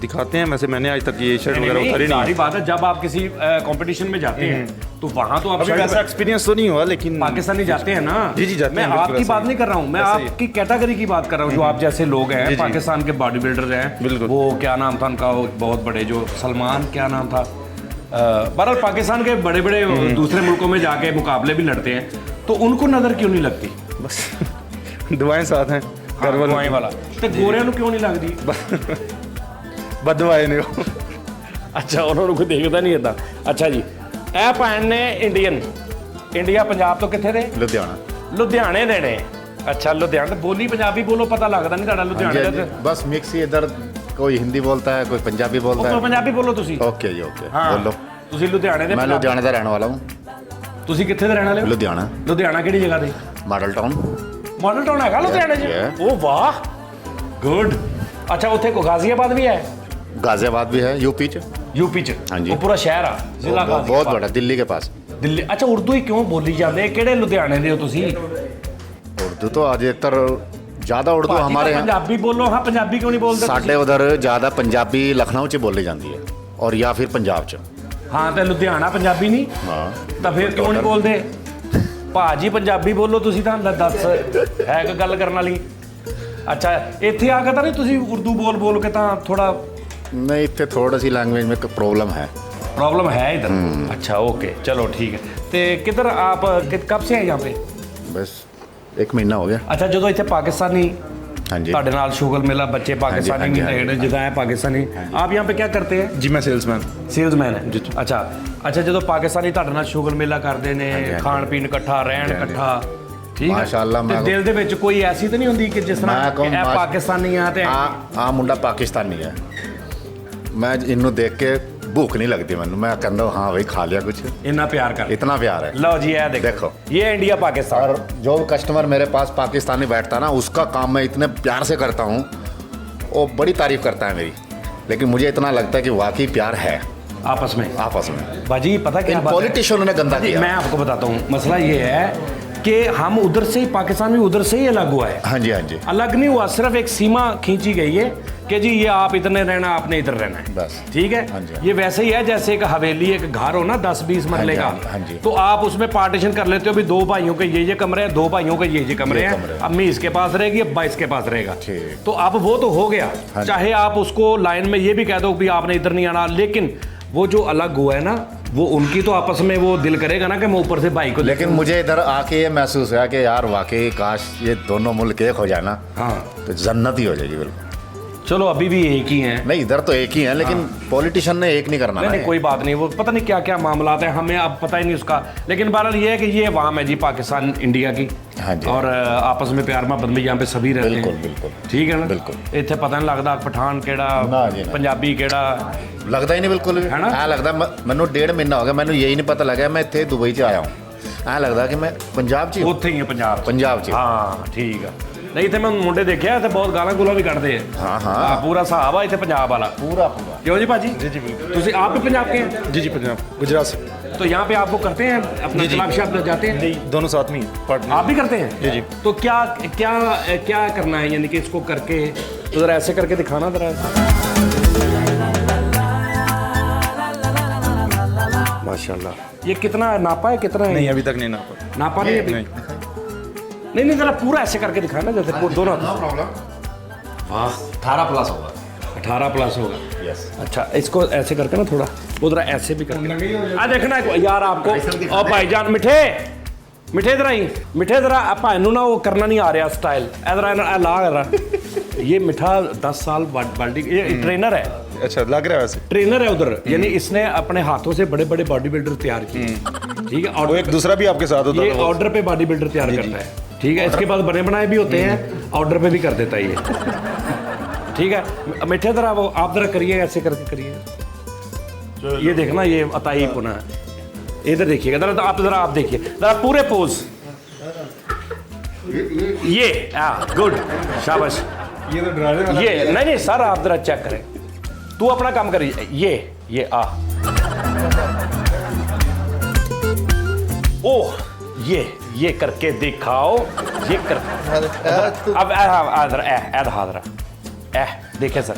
दिखाते हैं। वैसे मैंने आज तक ये शर्ट वगैरह उतारी सारी नहीं। बात है, जब आप किसी कंपटीशन में जाते हैं तो वहाँ तो आप अभी वैसा एक्सपीरियंस तो नहीं हुआ, लेकिन पाकिस्तानी जाते हैं ना। जी, जाते मैं हैं, बिल्कुल आपकी ऐसा बात ही। नहीं कर रहा हूँ, मैं ऐसा ही। आपकी कैटेगरी की बात कर रहा हूँ। जो आप जैसे लोग हैं, जी। पाकिस्तान के बॉडी बिल्डर हैं, बिल्कुल। वो क्या नाम था उनका, वो बहुत बड़े जो सलमान, क्या नाम था, बहरहाल पाकिस्तान के बड़े बड़े दूसरे मुल्कों में जाके मुकाबले भी लड़ते हैं, तो उनको नज़र क्यों नहीं लगती? बस दुआएं साथ हैं घर वालों दवाएं वाला तो गोरियां ਨੂੰ क्यों नहीं लगती? बदवाए ने ਅੱਛਾ, ਉਹਨਾਂ ਨੂੰ ਕੋਈ ਦੇਖਦਾ ਨਹੀਂ ਇਦਾਂ। ਅੱਛਾ ਜੀ, ਇਹ ਭੈਣ ਨੇ ਇੰਡੀਆ ਪੰਜਾਬ ਤੋਂ ਕਿੱਥੇ ਦੇ? ਲੁਧਿਆਣੇ ਦੇ ਨੇ। ਅੱਛਾ, ਲੁਧਿਆਣੇ ਬੋਲੀ ਪੰਜਾਬੀ ਬੋਲੋ, ਪਤਾ ਲੱਗਦਾ ਨਹੀਂ ਤੁਹਾਡਾ ਲੁਧਿਆਣੇ ਦਾ। बस मिक्स ही इधर कोई हिंदी बोलता है, कोई पंजाबी बोलता ਉਹ है। ਪੰਜਾਬੀ ਬੋਲੋ ਤੁਸੀਂ। ओके जी ओके ਹਾਂ, बोलो। ਤੁਸੀਂ ਲੁਧਿਆਣੇ ਦੇ। मैं लुधियाने का रहने वाला हूँ। ਤੁਸੀਂ ਕਿੱਥੇ ਦੇ ਰਹਿਣ ਵਾਲੇ ਹੋ? लुधियाना ਲੁਧਿਆਣਾ ਕਿਹੜੀ ਜਗ੍ਹਾ ਤੇ? Model town. ਮਾਡਲ ਟਾਊਨ ਹੈਗਾ ਲੁਧਿਆਣੇ 'ਚ? Yeah. ਉਹ ਵਾਹ, ਗੁੱਡ। ਅੱਛਾ, ਉੱਥੇ ਕੋ ਗਾਜ਼ੀਆਬਾਦ ਵੀ ਹੈ? गाजियाबाद भी है यूपी च। यूपी च? हाँ जी। ਉਹ ਪੂਰਾ ਸ਼ਹਿਰ ਆ, ਜ਼ਿਲ੍ਹਾ बहुत ਗਾਜ਼ੀਆਬਾਦ। बड़ा, दिल्ली के पास। ਦਿੱਲੀ। ਅੱਛਾ, ਉਰਦੂ ਹੀ ਕਿਉਂ ਬੋਲੀ ਜਾਂਦੇ? ਕਿਹੜੇ ਲੁਧਿਆਣੇ ਦੇ ਹੋ ਤੁਸੀਂ? उर्दू तो अधिकतर ज़्यादा उर्दू ਭਾਜੀ, हमारे यहाँ ਪੰਜਾਬੀ ਬੋਲੋ। ਹਾਂ, ਪੰਜਾਬੀ ਕਿਉਂ ਨਹੀਂ ਬੋਲਦੇ ਤੁਸੀਂ? साढ़े उधर ज़्यादा पंजाबी लखनऊ च बोली जाती है, और या फिर पंजाब च। ਹਾਂ, ਤੇ ਲੁਧਿਆਣਾ ਪੰਜਾਬੀ ਨਹੀਂ? हाँ ਤਾਂ ਫਿਰ ਕਿਉਂ ਨਹੀਂ ਬੋਲਦੇ? ਭਾਜੀ ਪੰਜਾਬੀ ਬੋਲੋ ਤੁਸੀਂ ਤਾਂ। ਲੈ ਦੱਸ, ਹੈ ਕਿ ਗੱਲ ਕਰਨ ਵਾਲੀ? ਅੱਛਾ, ਇੱਥੇ ਆ ਕੇ ਤਾਂ ਨਹੀਂ ਤੁਸੀਂ ਉਰਦੂ ਬੋਲ ਕੇ ਤਾਂ ਥੋੜਾ नहीं, इतने थोड़ी सी लैंग्वेज में प्रॉब्लम है। प्रॉब्लम है इधर? अच्छा, ओके, चलो ठीक है। तो किधर आप कब से हैं यहाँ पे? बस 1 महीना हो गया। अच्छा, जो ਇੱਥੇ ਪਾਕਿस्तानी हाँ जी। ਤੁਹਾਡੇ ਨਾਲ ਸ਼ੁਗਲ ਮੇਲਾ ਬੱਚੇ पाकिस्तानी हाँ जी, हाँ ਜਿਹੜੇ ਜਿੱਦਾਂ ਹੈ ਪਾਕਿस्तानी, आप यहाँ पे क्या करते हैं? जी मैं सेल्समैन। ਸੇਲਜ਼ਮੈਨ ਹੈ। ਅੱਛਾ, ਜਦੋਂ ਪਾਕਿस्तानी ਤੁਹਾਡੇ ਨਾਲ ਸ਼ੁਗਲ ਮੇਲਾ ਕਰਦੇ ਨੇ, ਖਾਣ ਪੀਣ ਇਕੱਠਾ, ਰਹਿਣ ਇਕੱਠਾ, ਠੀਕ ਹੈ? माशाअल्लाह, ਤੇ मैं ਦਿਲ ਦੇ ਵਿੱਚ ਕੋਈ ਐਸੀ ਤਾਂ ਨਹੀਂ ਹੁੰਦੀ ਕਿ ਜਿਸ ਤਰ੍ਹਾਂ मैं ਕਿ कहूँ ਇਹ ਪਾਕਿस्तानी ਆ ਤੇ हाँ मुंडा पाकिस्तानी है। मैं इन्हों देख के भूख नहीं लगती मैंने, मैं कहता हूँ हाँ भाई खा लिया कुछ। ਇੰਨਾ ਪਿਆਰ ਕਰ। इतना प्यार है। ਲਓ ਜੀ, ਇਹ देखो। ये इंडिया पाकिस्तान। और जो कस्टमर मेरे पास पाकिस्तानी बैठता है ना, उसका काम मैं इतने प्यार से करता हूँ, वो बड़ी तारीफ करता है मेरी, लेकिन मुझे इतना लगता है कि वाकई प्यार है आपस में। बाजी, पता क्या बात है? पॉलिटिशियनों ने गंदा किया। मैं आपको बताता हूँ, मसला ये है कि हम उधर से ही, पाकिस्तान भी उधर से ही अलग हुआ है। हाँ जी, हाँ जी। अलग नहीं हुआ, सिर्फ एक सीमा खींची गई है कि जी ये आप इतने रहना, आपने इधर रहना है, बस। ठीक है? हाँ जी, हाँ। ये वैसे ही है जैसे एक हवेली, एक घर हो ना 10-20 मरले हाँ का, जी, हाँ जी। तो आप उसमें पार्टीशन कर लेते हो भी 2 भाइयों के ये कमरे हैं, 2 भाइयों के ये कमरे हैं, कमरे। अम्मी इसके पास रहेगी, अब्बा इसके पास रहेगा। ठीक। तो अब वो तो हो गया। हाँ जी। चाहे आप उसको लाइन में ये भी कह दो भी आपने इधर नहीं आना, लेकिन वो जो अलग हुआ है ना, वो उनकी तो आपस में वो दिल करेगा ना कि मैं ऊपर से भाई को लेकिन मुझे इधर आके ये महसूस हुआ कि यार वाकई काश ये दोनों मुल्क एक हो जाए ना, हाँ, तो जन्नत ही हो जाएगी बिल्कुल। चलो अभी भी एक ही हैं। नहीं, इधर तो एक ही है, लेकिन पॉलिटिशियन ने एक नहीं करना नहीं ना। नहीं, कोई बात नहीं, वो पता नहीं क्या क्या मामला है, हमें अब पता ही नहीं उसका। लेकिन बहरहाल ये है कि ये वाम है जी, पाकिस्तान इंडिया की। हाँ जी। और आपस में प्यार मोहब्बत में यहाँ पे सभी रहते बिल्कुल, हैं। बिल्कुल। ठीक है ना? बिल्कुल। इतने पता नहीं लगता पठान ना जी, केड़ा, ना। पंजाबी केड़ा। लगता ही नहीं बिल्कुल भी। है ना? ऐ लगता मैनू 1.5 महीना हो गया, मैनू यही नहीं पता लगा मैं इतने दुबई से आया हूँ। ऐ लगता कि मैं पंजाब च ही हूँ। ਉੱਥੇ ਹੀ ਹੈ ਪੰਜਾਬ 'ਚ। पंजाब च। ਹਾਂ, ਠੀਕ ਆ। ਨਹੀਂ ਇੱਥੇ ਮੈਂ ਮੁੰਡੇ ਦੇਖਿਆ ਤੇ ਬਹੁਤ ਗਾਲਾਂ ਗੁਲਾਂ ਵੀ ਕੱਢਦੇ ਆ। हाँ हाँ ਪੂਰਾ ਹਿਸਾਬ ਆ ਇੱਥੇ ਪੰਜਾਬ ਵਾਲਾ। पूरा पूरा। क्यों जी भाजी? जी बिल्कुल। ਤੁਸੀਂ आप भी पंजाब के हैं? जी पंजाब गुजरात से। तो यहाँ पे आपको करते हैं अपना क्लब शब जाते हैं? जी दोनों साथ में पार्टनर। आप भी करते हैं? जी जी। तो क्या क्या क्या करना है, यानी कि इसको करके तो जरा ऐसे करके दिखाना जरा। माशाल्लाह। ये कितना नापा है, कितना है? नहीं अभी तक नहीं नापा। नापा नहीं अभी? नहीं नहीं, जरा पूरा ऐसे करके दिखाना जैसे दोनों। हाँ, 18 प्लस होगा। 18 प्लस होगा। यस। अच्छा, इसको ऐसे करके ना थोड़ा उधर ऐसे भी करके आ देखना यार आपको। और भाईजान मिठे इधर आई, मिठे जरा भाई ना वो करना नहीं आ रहा स्टाइल, इधर ला रहा। ये मिठा 10 साल बॉडी, ये ट्रेनर है। अच्छा लग रहा है वैसे। ट्रेनर है उधर, यानी इसने अपने हाथों से बड़े बड़े बॉडी बिल्डर तैयार किए। ठीक है। वो और एक दूसरा भी आपके साथ होता ये है। ऑर्डर पे बॉडी बिल्डर तैयार करता है। ठीक है। इसके पास बने बनाए भी होते हैं, ऑर्डर पे भी कर देता है ये। ठीक है। मिठे जरा वो आप जरा करिए, ऐसे करके करिए। ये देखना, ये अताई पुना है। इधर देखिएगा जरा, आप देखिए जरा पूरे पोज। ये गुड, शाबाश। ये तो डराने वाला ये नहीं सर, आप जरा चेक करें, तू अपना काम कर। ये ओह, ये करके दिखाओ, ये कर। अब हादरा देखिए सर,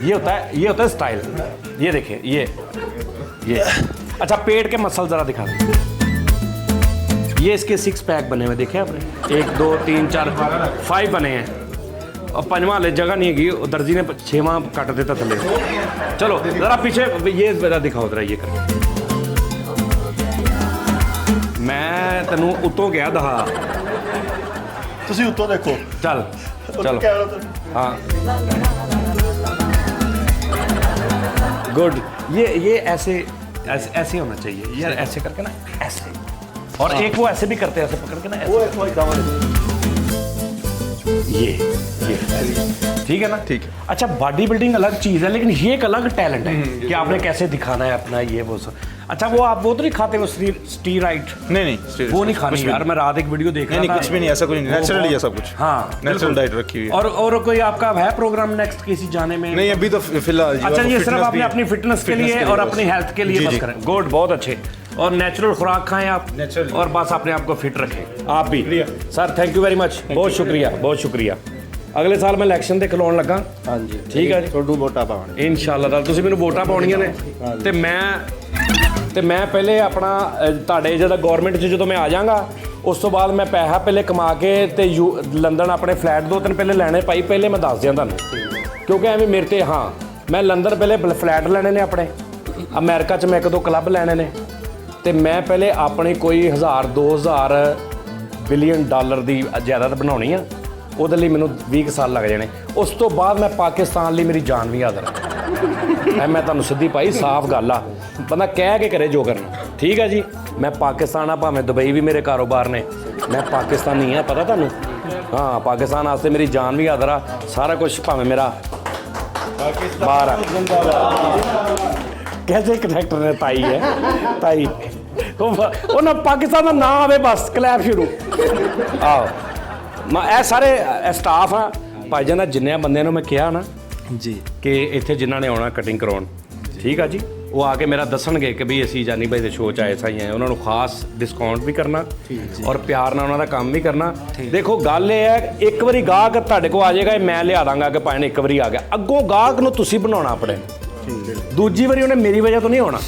ये होता है स्टाइल। ये देखिए, ये अच्छा, पेट के मसल जरा दिखा दें। ये इसके 6 पैक बने हुए देखे आपने, 1 2 3 4 5 बने हैं, और 5वां ले जगह नहीं हैगी, दर्जी ने 6वां कट देता थले। चलो जरा पीछे ये जरा दिखाओ, जरा ये कर। मैं तेनू उतों गया दहा, ਤੁਸੀਂ ਉੱਤੋਂ ਦੇਖੋ। चल चलो, हाँ गुड। ये ऐसे होना चाहिए यार, ऐसे करके ना, ऐसे। और एक वो ऐसे भी करते हैं, ऐसे पकड़ के ना, ऐसे। ये ठीक है ना? ठीक है। अच्छा, बॉडी बिल्डिंग अलग चीज़ है, लेकिन ये एक अलग टैलेंट है कि आपने कैसे दिखाना है अपना, ये वो सब। अच्छा, वो आप वो तो नहीं खाते वो स्टीराइड? नहीं वो नहीं खानी यार। मैं रात एक वीडियो देख रहा था। नहीं, कुछ भी नहीं, ऐसा कुछ नहीं, नेचुरली है सब कुछ। हाँ, नेचुरल डाइट रखी हुई है। और कोई आपका है प्रोग्राम नेक्स्ट किसी जाने में? नहीं, अभी तो फिलहाल। अच्छा, ये सिर्फ आपने अपनी फिटनेस के लिए और अपनी हेल्थ के लिए बस करें। गुड, बहुत अच्छे। और नेचुरल खुराक खाएं आप, और बस अपने आप को फिट रखें। आप भी sir, thank you very much, बहुत शुक्रिया, बहुत शुक्रिया। अगले साल मैं इलेक्शन ਤੇ ਖਲੋਣ ਲੱਗਾ। ਹਾਂਜੀ, ਠੀਕ ਹੈ ਜੀ। ਤੁਹਾਨੂੰ ਵੋਟਾਂ ਪਾਉਣ ਇਨਸ਼ਾਅੱਲਾ ਤੁਸੀਂ ਮੈਨੂੰ ਵੋਟਾਂ ਪਾਉਣੀਆਂ ਨੇ, ਤੇ ਮੈਂ ਪਹਿਲੇ ਆਪਣਾ ਤੁਹਾਡੇ ਜਦੋਂ ਗਵਰਨਮੈਂਟ 'ਚ ਜਦੋਂ ਮੈਂ ਆ ਜਾਵਾਂਗਾ, ਉਸ ਤੋਂ ਬਾਅਦ ਮੈਂ ਪੈਸਾ ਪਹਿਲੇ ਕਮਾ ਕੇ ਤੇ ਲੰਡਨ ਆਪਣੇ ਫਲੈਟ 2-3 ਪਹਿਲੇ ਲੈਣੇ ਭਾਈ, ਪਹਿਲੇ ਮੈਂ ਦੱਸ ਦਿਆਂ ਤੁਹਾਨੂੰ, ਕਿਉਂਕਿ ਐਵੇਂ ਮੇਰੇ ਤੇ ਹਾਂ, ਮੈਂ ਲੰਡਨ ਪਹਿਲੇ ਫਲੈਟ ਲੈਣੇ ਨੇ ਆਪਣੇ, ਅਮਰੀਕਾ 'ਚ ਮੈਂ 1-2 ਕਲੱਬ ਲੈਣੇ ਨੇ, ਤੇ ਮੈਂ ਪਹਿਲੇ ਆਪਣੀ ਕੋਈ 1000-2000 ਬਿਲੀਅਨ ਡਾਲਰ ਦੀ ਜਾਇਦਾਦ ਬਣਾਉਣੀ ਆ। ਉਹਦੇ ਲਈ ਮੈਨੂੰ 20 ਸਾਲ ਲੱਗ ਜਾਣੇ। ਉਸ ਤੋਂ ਬਾਅਦ ਮੈਂ ਪਾਕਿਸਤਾਨ ਲਈ ਮੇਰੀ ਜਾਨ ਵੀ ਹਾਜ਼ਰ ਹੈ। ਮੈਂ ਤੁਹਾਨੂੰ ਸਿੱਧੀ ਭਾਈ ਸਾਫ਼ ਗੱਲ ਆ, ਬੰਦਾ ਕਹਿ ਕੇ ਕਰੇ ਜੋ ਕਰਨਾ। ਠੀਕ ਹੈ ਜੀ, ਮੈਂ ਪਾਕਿਸਤਾਨ ਆ, ਭਾਵੇਂ ਦੁਬਈ ਵੀ ਮੇਰੇ ਕਾਰੋਬਾਰ ਨੇ, ਮੈਂ ਪਾਕਿਸਤਾਨੀ ਆ, ਪਤਾ ਤੁਹਾਨੂੰ? ਹਾਂ, ਪਾਕਿਸਤਾਨ ਵਾਸਤੇ ਮੇਰੀ ਜਾਨ ਵੀ ਹਾਜ਼ਰ ਆ, ਸਾਰਾ ਕੁਝ ਭਾਵੇਂ ਮੇਰਾ ਬਾਹਰ ਆ। कैसे कनेक्टर ने ताई है, ताई ਉਹ ਨਾ ਪਾਕਿਸਤਾਨ ਦਾ ਨਾਂ ਆਵੇ ਬਸ ਕਲੈਪ ਸ਼ੁਰੂ। ਆਹੋ, ਮੈਂ ਇਹ ਸਾਰੇ ਸਟਾਫ ਆ ਭਾਈ ਜਾਨ ਦਾ, ਜਿੰਨੇ ਬੰਦਿਆਂ ਨੂੰ ਮੈਂ ਕਿਹਾ ਨਾ ਜੀ ਕਿ ਇੱਥੇ ਜਿਨ੍ਹਾਂ ਨੇ ਆਉਣਾ ਕਟਿੰਗ ਕਰਾਉਣ, ਠੀਕ ਆ ਜੀ, ਉਹ ਆ ਕੇ ਮੇਰਾ ਦੱਸਣਗੇ ਕਿ ਵੀ ਅਸੀਂ ਜਾਨੀ ਭਾਈ ਦੇ ਸ਼ੋਅ 'ਚ ਆਏ ਸਾਈ ਆਏ। ਉਹਨਾਂ ਨੂੰ ਖਾਸ ਡਿਸਕਾਊਂਟ ਵੀ ਕਰਨਾ ਔਰ ਪਿਆਰ ਨਾਲ ਉਹਨਾਂ ਦਾ ਕੰਮ ਵੀ ਕਰਨਾ। ਦੇਖੋ ਗੱਲ ਇਹ ਹੈ, ਇੱਕ ਵਾਰੀ ਗਾਹਕ ਤੁਹਾਡੇ ਕੋਲ ਆ ਜਾਏਗਾ, ਮੈਂ ਲਿਆ ਦਾਂਗਾ ਕਿ ਭਾਈ ਨੇ ਇੱਕ ਵਾਰੀ ਆ ਗਿਆ, ਅੱਗੋਂ ਗਾਹਕ ਨੂੰ ਤੁਸੀਂ ਬਣਾਉਣਾ ਆਪਣੇ। ਦੂਜੀ ਵਾਰੀ ਉਹਨੇ ਮੇਰੀ ਵਜ੍ਹਾ ਤੋਂ ਨਹੀਂ ਆਉਣਾ।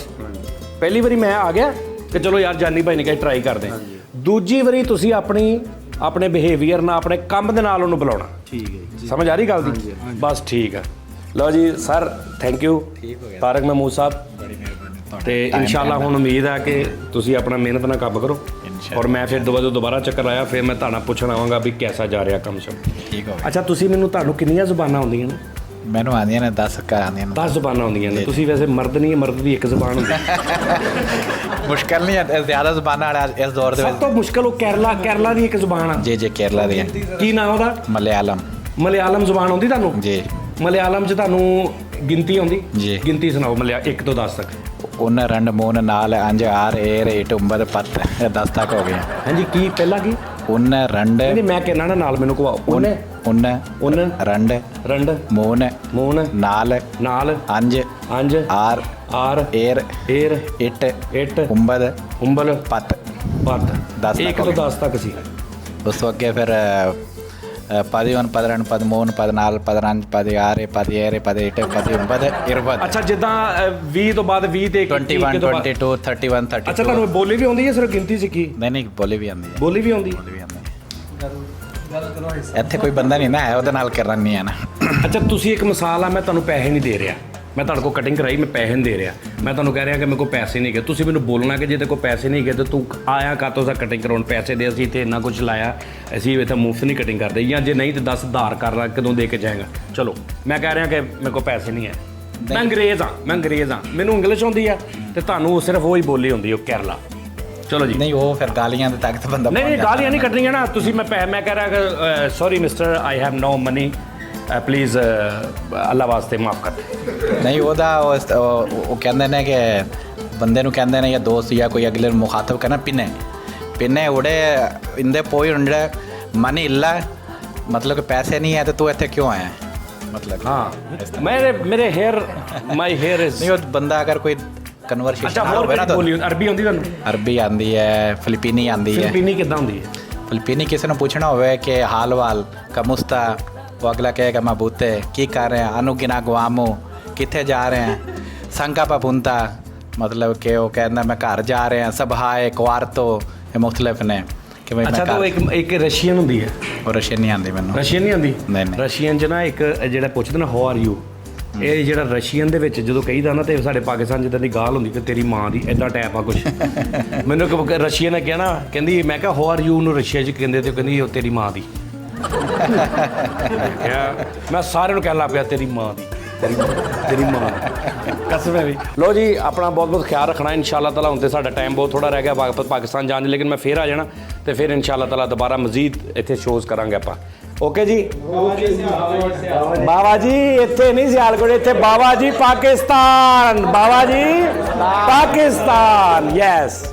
ਪਹਿਲੀ ਵਾਰੀ ਮੈਂ ਆ ਗਿਆ ਕਿ ਚਲੋ ਯਾਰ ਜਾਨੀ ਭਾਈ ਨੇ ਕਿਹਾ ਟਰਾਈ ਕਰਦੇ, ਦੂਜੀ ਵਾਰੀ ਤੁਸੀਂ ਆਪਣੇ ਬਿਹੇਵੀਅਰ ਨਾਲ, ਆਪਣੇ ਕੰਮ ਦੇ ਨਾਲ ਉਹਨੂੰ ਬੁਲਾਉਣਾ। ਠੀਕ ਹੈ, ਸਮਝ ਆ ਰਹੀ ਗੱਲ ਦੀ? ਬਸ ਠੀਕ ਹੈ। ਲਓ ਜੀ sir, thank you Tariq Mahmood Sahib, ਤੇ ਇਨਸ਼ਾਅੱਲਾ ਹੁਣ ਉਮੀਦ ਹੈ ਕਿ ਤੁਸੀਂ ਆਪਣਾ ਮਿਹਨਤ ਨਾਲ ਕੰਮ ਕਰੋ, ਔਰ ਮੈਂ ਫਿਰ ਦੁਬਾਰਾ ਚੱਕਰ ਆਇਆ ਫਿਰ ਮੈਂ ਤੁਹਾਨੂੰ ਪੁੱਛਣ ਆਵਾਂਗਾ ਵੀ ਕਿਹਦਾ ਜਾ ਰਿਹਾ ਕੰਮ ਸ਼ਮ। ਠੀਕ ਹੈ। ਅੱਛਾ, ਤੁਹਾਨੂੰ ਕਿੰਨੀਆਂ ਜ਼ੁਬਾਨਾਂ ਆਉਂਦੀਆਂ ਨੇ? ਮੈਨੂੰ ਆਉਂਦੀਆਂ ਨੇ 10 ਆਉਂਦੀਆਂ ਨੇ। 10 ਜ਼ੁਬਾਨਾਂ ਆਉਂਦੀਆਂ ਨੇ। ਤੁਸੀਂ ਵੈਸੇ ਮਰਦ ਨਹੀਂ, ਮਰਦ ਦੀ ਇੱਕ ਜ਼ੁਬਾਨ ਹੁੰਦੀ। ਮੁਸ਼ਕਲ ਨਹੀਂ ਹੈ, ਜ਼ਿਆਦਾ ਜ਼ੁਬਾਨਾਂ ਵਾਲਾ ਇਸ ਦੌਰ ਦੇ ਵਿੱਚ ਸਭ ਤੋਂ ਮੁਸ਼ਕਲ ਉਹ ਕੇਰਲਾ ਦੀ ਇੱਕ ਜ਼ੁਬਾਨ ਆ। ਜੀ ਕੇਰਲਾ ਦੀ। ਕੀ ਨਾਮ ਉਹਦਾ? ਮਲਿਆਲਮ ਜ਼ੁਬਾਨ ਆਉਂਦੀ ਤੁਹਾਨੂੰ? ਜੀ। ਮਲਿਆਲਮ 'ਚ ਤੁਹਾਨੂੰ ਗਿਣਤੀ ਆਉਂਦੀ? ਜੀ। ਗਿਣਤੀ ਸੁਣਾਓ 1 ਤੋਂ 10 ਤੱਕ। 1 2 3 4 5 6 7 8 9 10 ਇਹ 10 ਤੱਕ ਹੋ ਗਏ। ਹਾਂਜੀ, ਕੀ ਪਹਿਲਾ ਕੀ? 1 2 ਨਹੀਂ, ਮੈਂ ਕਹਿਣਾ ਨਾ ਨਾਲ ਮੈਨੂੰ ਕਹੋ। 1 2 2 3 4 5 6 7 8 9 10 1 ਤੋਂ 10 ਤੱਕ ਸੀ। ਉਸ ਤੋਂ ਅੱਗੇ ਫਿਰ 11 12 13 14 15 16 17 18 19 20। ਅੱਛਾ, ਜਿੱਦਾਂ 20 ਤੋਂ ਬਾਅਦ 20 ਤੇ 21 22 31 32। ਅੱਛਾ, ਤੁਹਾਨੂੰ ਬੋਲੀ ਵੀ ਆਉਂਦੀ ਹੈ ਸਿਰਫ ਗਿਣਤੀ ਸਿੱਖੀ? ਨਹੀਂ, ਬੋਲੀ ਵੀ ਆਉਂਦੀ ਹੈ। ਬੋਲੀ ਵੀ ਆਉਂਦੀ? ਇੱਥੇ ਕੋਈ ਬੰਦਾ ਨਹੀਂ ਨਾ ਹੈ ਉਹਦੇ ਨਾਲ ਕਰਨਾ ਨਹੀਂ ਹੈ ਨਾ। ਅੱਛਾ, ਤੁਸੀਂ ਇੱਕ ਮਿਸਾਲ ਆ, ਮੈਂ ਤੁਹਾਨੂੰ ਪੈਸੇ ਨਹੀਂ ਦੇ ਰਿਹਾ, ਮੈਂ ਤੁਹਾਡੇ ਕੋਲ ਕਟਿੰਗ ਕਰਾਈ, ਮੈਂ ਪੈਸੇ ਨਹੀਂ ਦੇ ਰਿਹਾ, ਮੈਂ ਤੁਹਾਨੂੰ ਕਹਿ ਰਿਹਾ ਕਿ ਮੇਰੇ ਕੋਲ ਪੈਸੇ ਨਹੀਂ ਗਏ, ਤੁਸੀਂ ਮੈਨੂੰ ਬੋਲਣਾ ਕਿ ਜੇ ਤੇਰੇ ਕੋਲ ਪੈਸੇ ਨਹੀਂ ਗਏ ਤਾਂ ਤੂੰ ਆਇਆ ਕਾਤੋਂ ਸਾ ਕਟਿੰਗ ਕਰਾਉਣ, ਪੈਸੇ ਦੇ, ਅਸੀਂ ਇੱਥੇ ਇੰਨਾ ਕੁਝ ਲਾਇਆ, ਅਸੀਂ ਇੱਥੇ ਮੁਫਤ ਨਹੀਂ ਕਟਿੰਗ ਕਰਦੇ, ਜਾਂ ਜੇ ਨਹੀਂ ਤਾਂ ਦੱਸ ਉਧਾਰ ਕਰ ਲਾ, ਕਦੋਂ ਦੇ ਕੇ ਜਾਏਗਾ। ਚਲੋ, ਮੈਂ ਕਹਿ ਰਿਹਾ ਕਿ ਮੇਰੇ ਕੋਲ ਪੈਸੇ ਨਹੀਂ ਹੈ, ਮੈਂ ਅੰਗਰੇਜ਼ ਹਾਂ, ਮੈਨੂੰ ਇੰਗਲਿਸ਼ ਆਉਂਦੀ ਆ, ਤੇ ਤੁਹਾਨੂੰ ਸਿਰਫ ਉਹ ਹੀ ਬੋਲੀ ਹੁੰਦੀ ਉਹ ਕੇਰਲਾ। ਚਲੋ ਜੀ। ਨਹੀਂ, ਉਹ ਫਿਰ ਗਾਲੀਆਂ ਦੇ ਤੱਕ ਬੰਦਾ ਨਹੀਂ, ਗਾਲੀਆਂ ਨਹੀਂ ਕੱਢਣੀਆਂ ਨਾ ਤੁਸੀਂ। ਮੈਂ ਕਹਿ ਰਿਹਾ ਕਿ sorry mister, I have no money, please Allah ਵਾਸਤੇ ਮਾਫ ਕਰ ਦੇ। ਨਹੀਂ, ਉਹਦਾ ਉਹ ਕਹਿੰਦੇ ਨੇ ਕਿ ਬੰਦੇ ਨੂੰ ਕਹਿੰਦੇ ਨੇ ਜਾਂ ਦੋਸਤ ਜਾਂ ਕੋਈ ਅਗਲੇ ਨੂੰ ਮੁਖਾਤਬ ਕਰਨਾ ਪਿੰਨੇ ਉਹਦੇ ਇੰਦੇ ਪੋਈ ਹੁੰਦੇ मनी इल्ला मतलब कि पैसे नहीं है तो तू इतने क्यों आया मतलब हाँ मेरे हेयर माय हेयर इज नहीं वो बंदा अगर कोई कन्वर्सेशन अच्छा ਹੋਰ होवे ना तो ਬੋਲੀ ਅਰਬੀ ਆਉਂਦੀ ਤੁਹਾਨੂੰ अरबी आंदी है फिलिपीनी आंदी है ਫਿਲੀਪੀਨੀ ਕਿੱਦਾਂ ਹੁੰਦੀ ਹੈ फिलिपीनी किसी ने पूछना होवे कि हाल वाल कमुस्ता वो अगला कहेगा मैं बूते की कर रहे हैं अनुगिना गुआमो किथे जा रहे हैं संका पपुंता मतलब कि वो कहना मैं घर जा रहे हैं सब हाय क्वार्तो ये मुख्तलिफ ने कि भाई ਅੱਛਾ ਤਾਂ मैं ਇੱਕ ਰਸ਼ੀਅਨ ਹੁੰਦੀ ਹੈ और रशियन नहीं आंदी मैनू ਰਸ਼ੀਅਨ ਨਹੀਂ ਆਉਂਦੀ ਨਹੀਂ, ਨਹੀਂ। ਰਸ਼ੀਅਨ 'ਚ ਨਾ ਇੱਕ ਜਿਹੜਾ ਪੁੱਛਦੇ ਨਾ ਹਾਊ ਆਰ ਯੂ ਇਹ ਜਿਹੜਾ ਰਸ਼ੀਅਨ ਦੇ ਵਿੱਚ ਜਦੋਂ ਕਹੀਦਾ ਨਾ ਤੇ ਸਾਡੇ ਪਾਕਿਸਤਾਨ ਜਿੱਦਾਂ ਦੀ ਗਾਲ ਹੁੰਦੀ ਕਿ ਤੇਰੀ ਮਾਂ ਦੀ ਐਦਾਂ ਟੈਪ ਆ ਕੁਛ ਮੈਨੂੰ ਇੱਕ ਰਸ਼ੀਅਨ ਨੇ ਕਿਹਾ ਨਾ ਕਹਿੰਦੀ ਮੈਂ ਕਿਹਾ ਹਾਊ ਆਰ ਯੂ ਨੂੰ ਰਸ਼ੀਆ 'ਚ ਕਹਿੰਦੇ ਤੇ ਕਹਿੰਦੀ ਉਹ ਤੇਰੀ ਮਾਂ ਦੀ ਮੈਂ ਸਾਰਿਆਂ ਨੂੰ ਕਹਿਣ ਲੱਗ ਪਿਆ ਤੇਰੀ ਮਾਂ ਦੀ ਤੇਰੀ ਮਾਂ ਕਸਮ ਹੈ ਵੀ ਲੋ ਜੀ ਆਪਣਾ ਬਹੁਤ ਬਹੁਤ ਖਿਆਲ ਰੱਖਣਾ ਇਨਸ਼ਾਅੱਲਾ ਤਾਲਾ ਹੁਣ ਤੇ ਸਾਡਾ ਟਾਈਮ ਬਹੁਤ ਥੋੜਾ ਰਹਿ ਗਿਆ ਵਾਪਸ ਪਾਕਿਸਤਾਨ ਜਾਣ ਲਈ ਲੇਕਿਨ ਮੈਂ ਫੇਰ ਆ ਜਾਣਾ ਤੇ ਫਿਰ ਇਨਸ਼ਾਅੱਲਾ ਤਾਲਾ ਦੁਬਾਰਾ ਮਜ਼ੀਦ ਇੱਥੇ ਸ਼ੋਜ਼ ਕਰਾਂਗੇ ਆਪਾਂ ਓਕੇ ਜੀ ਬਾਬਾ ਜੀ ਇੱਥੇ ਨਹੀਂ ਸਿਆਲਕੋਟ ਇੱਥੇ ਬਾਬਾ ਜੀ ਪਾਕਿਸਤਾਨ ਬਾਬਾ ਜੀ ਪਾਕਿਸਤਾਨ ਯੈਸ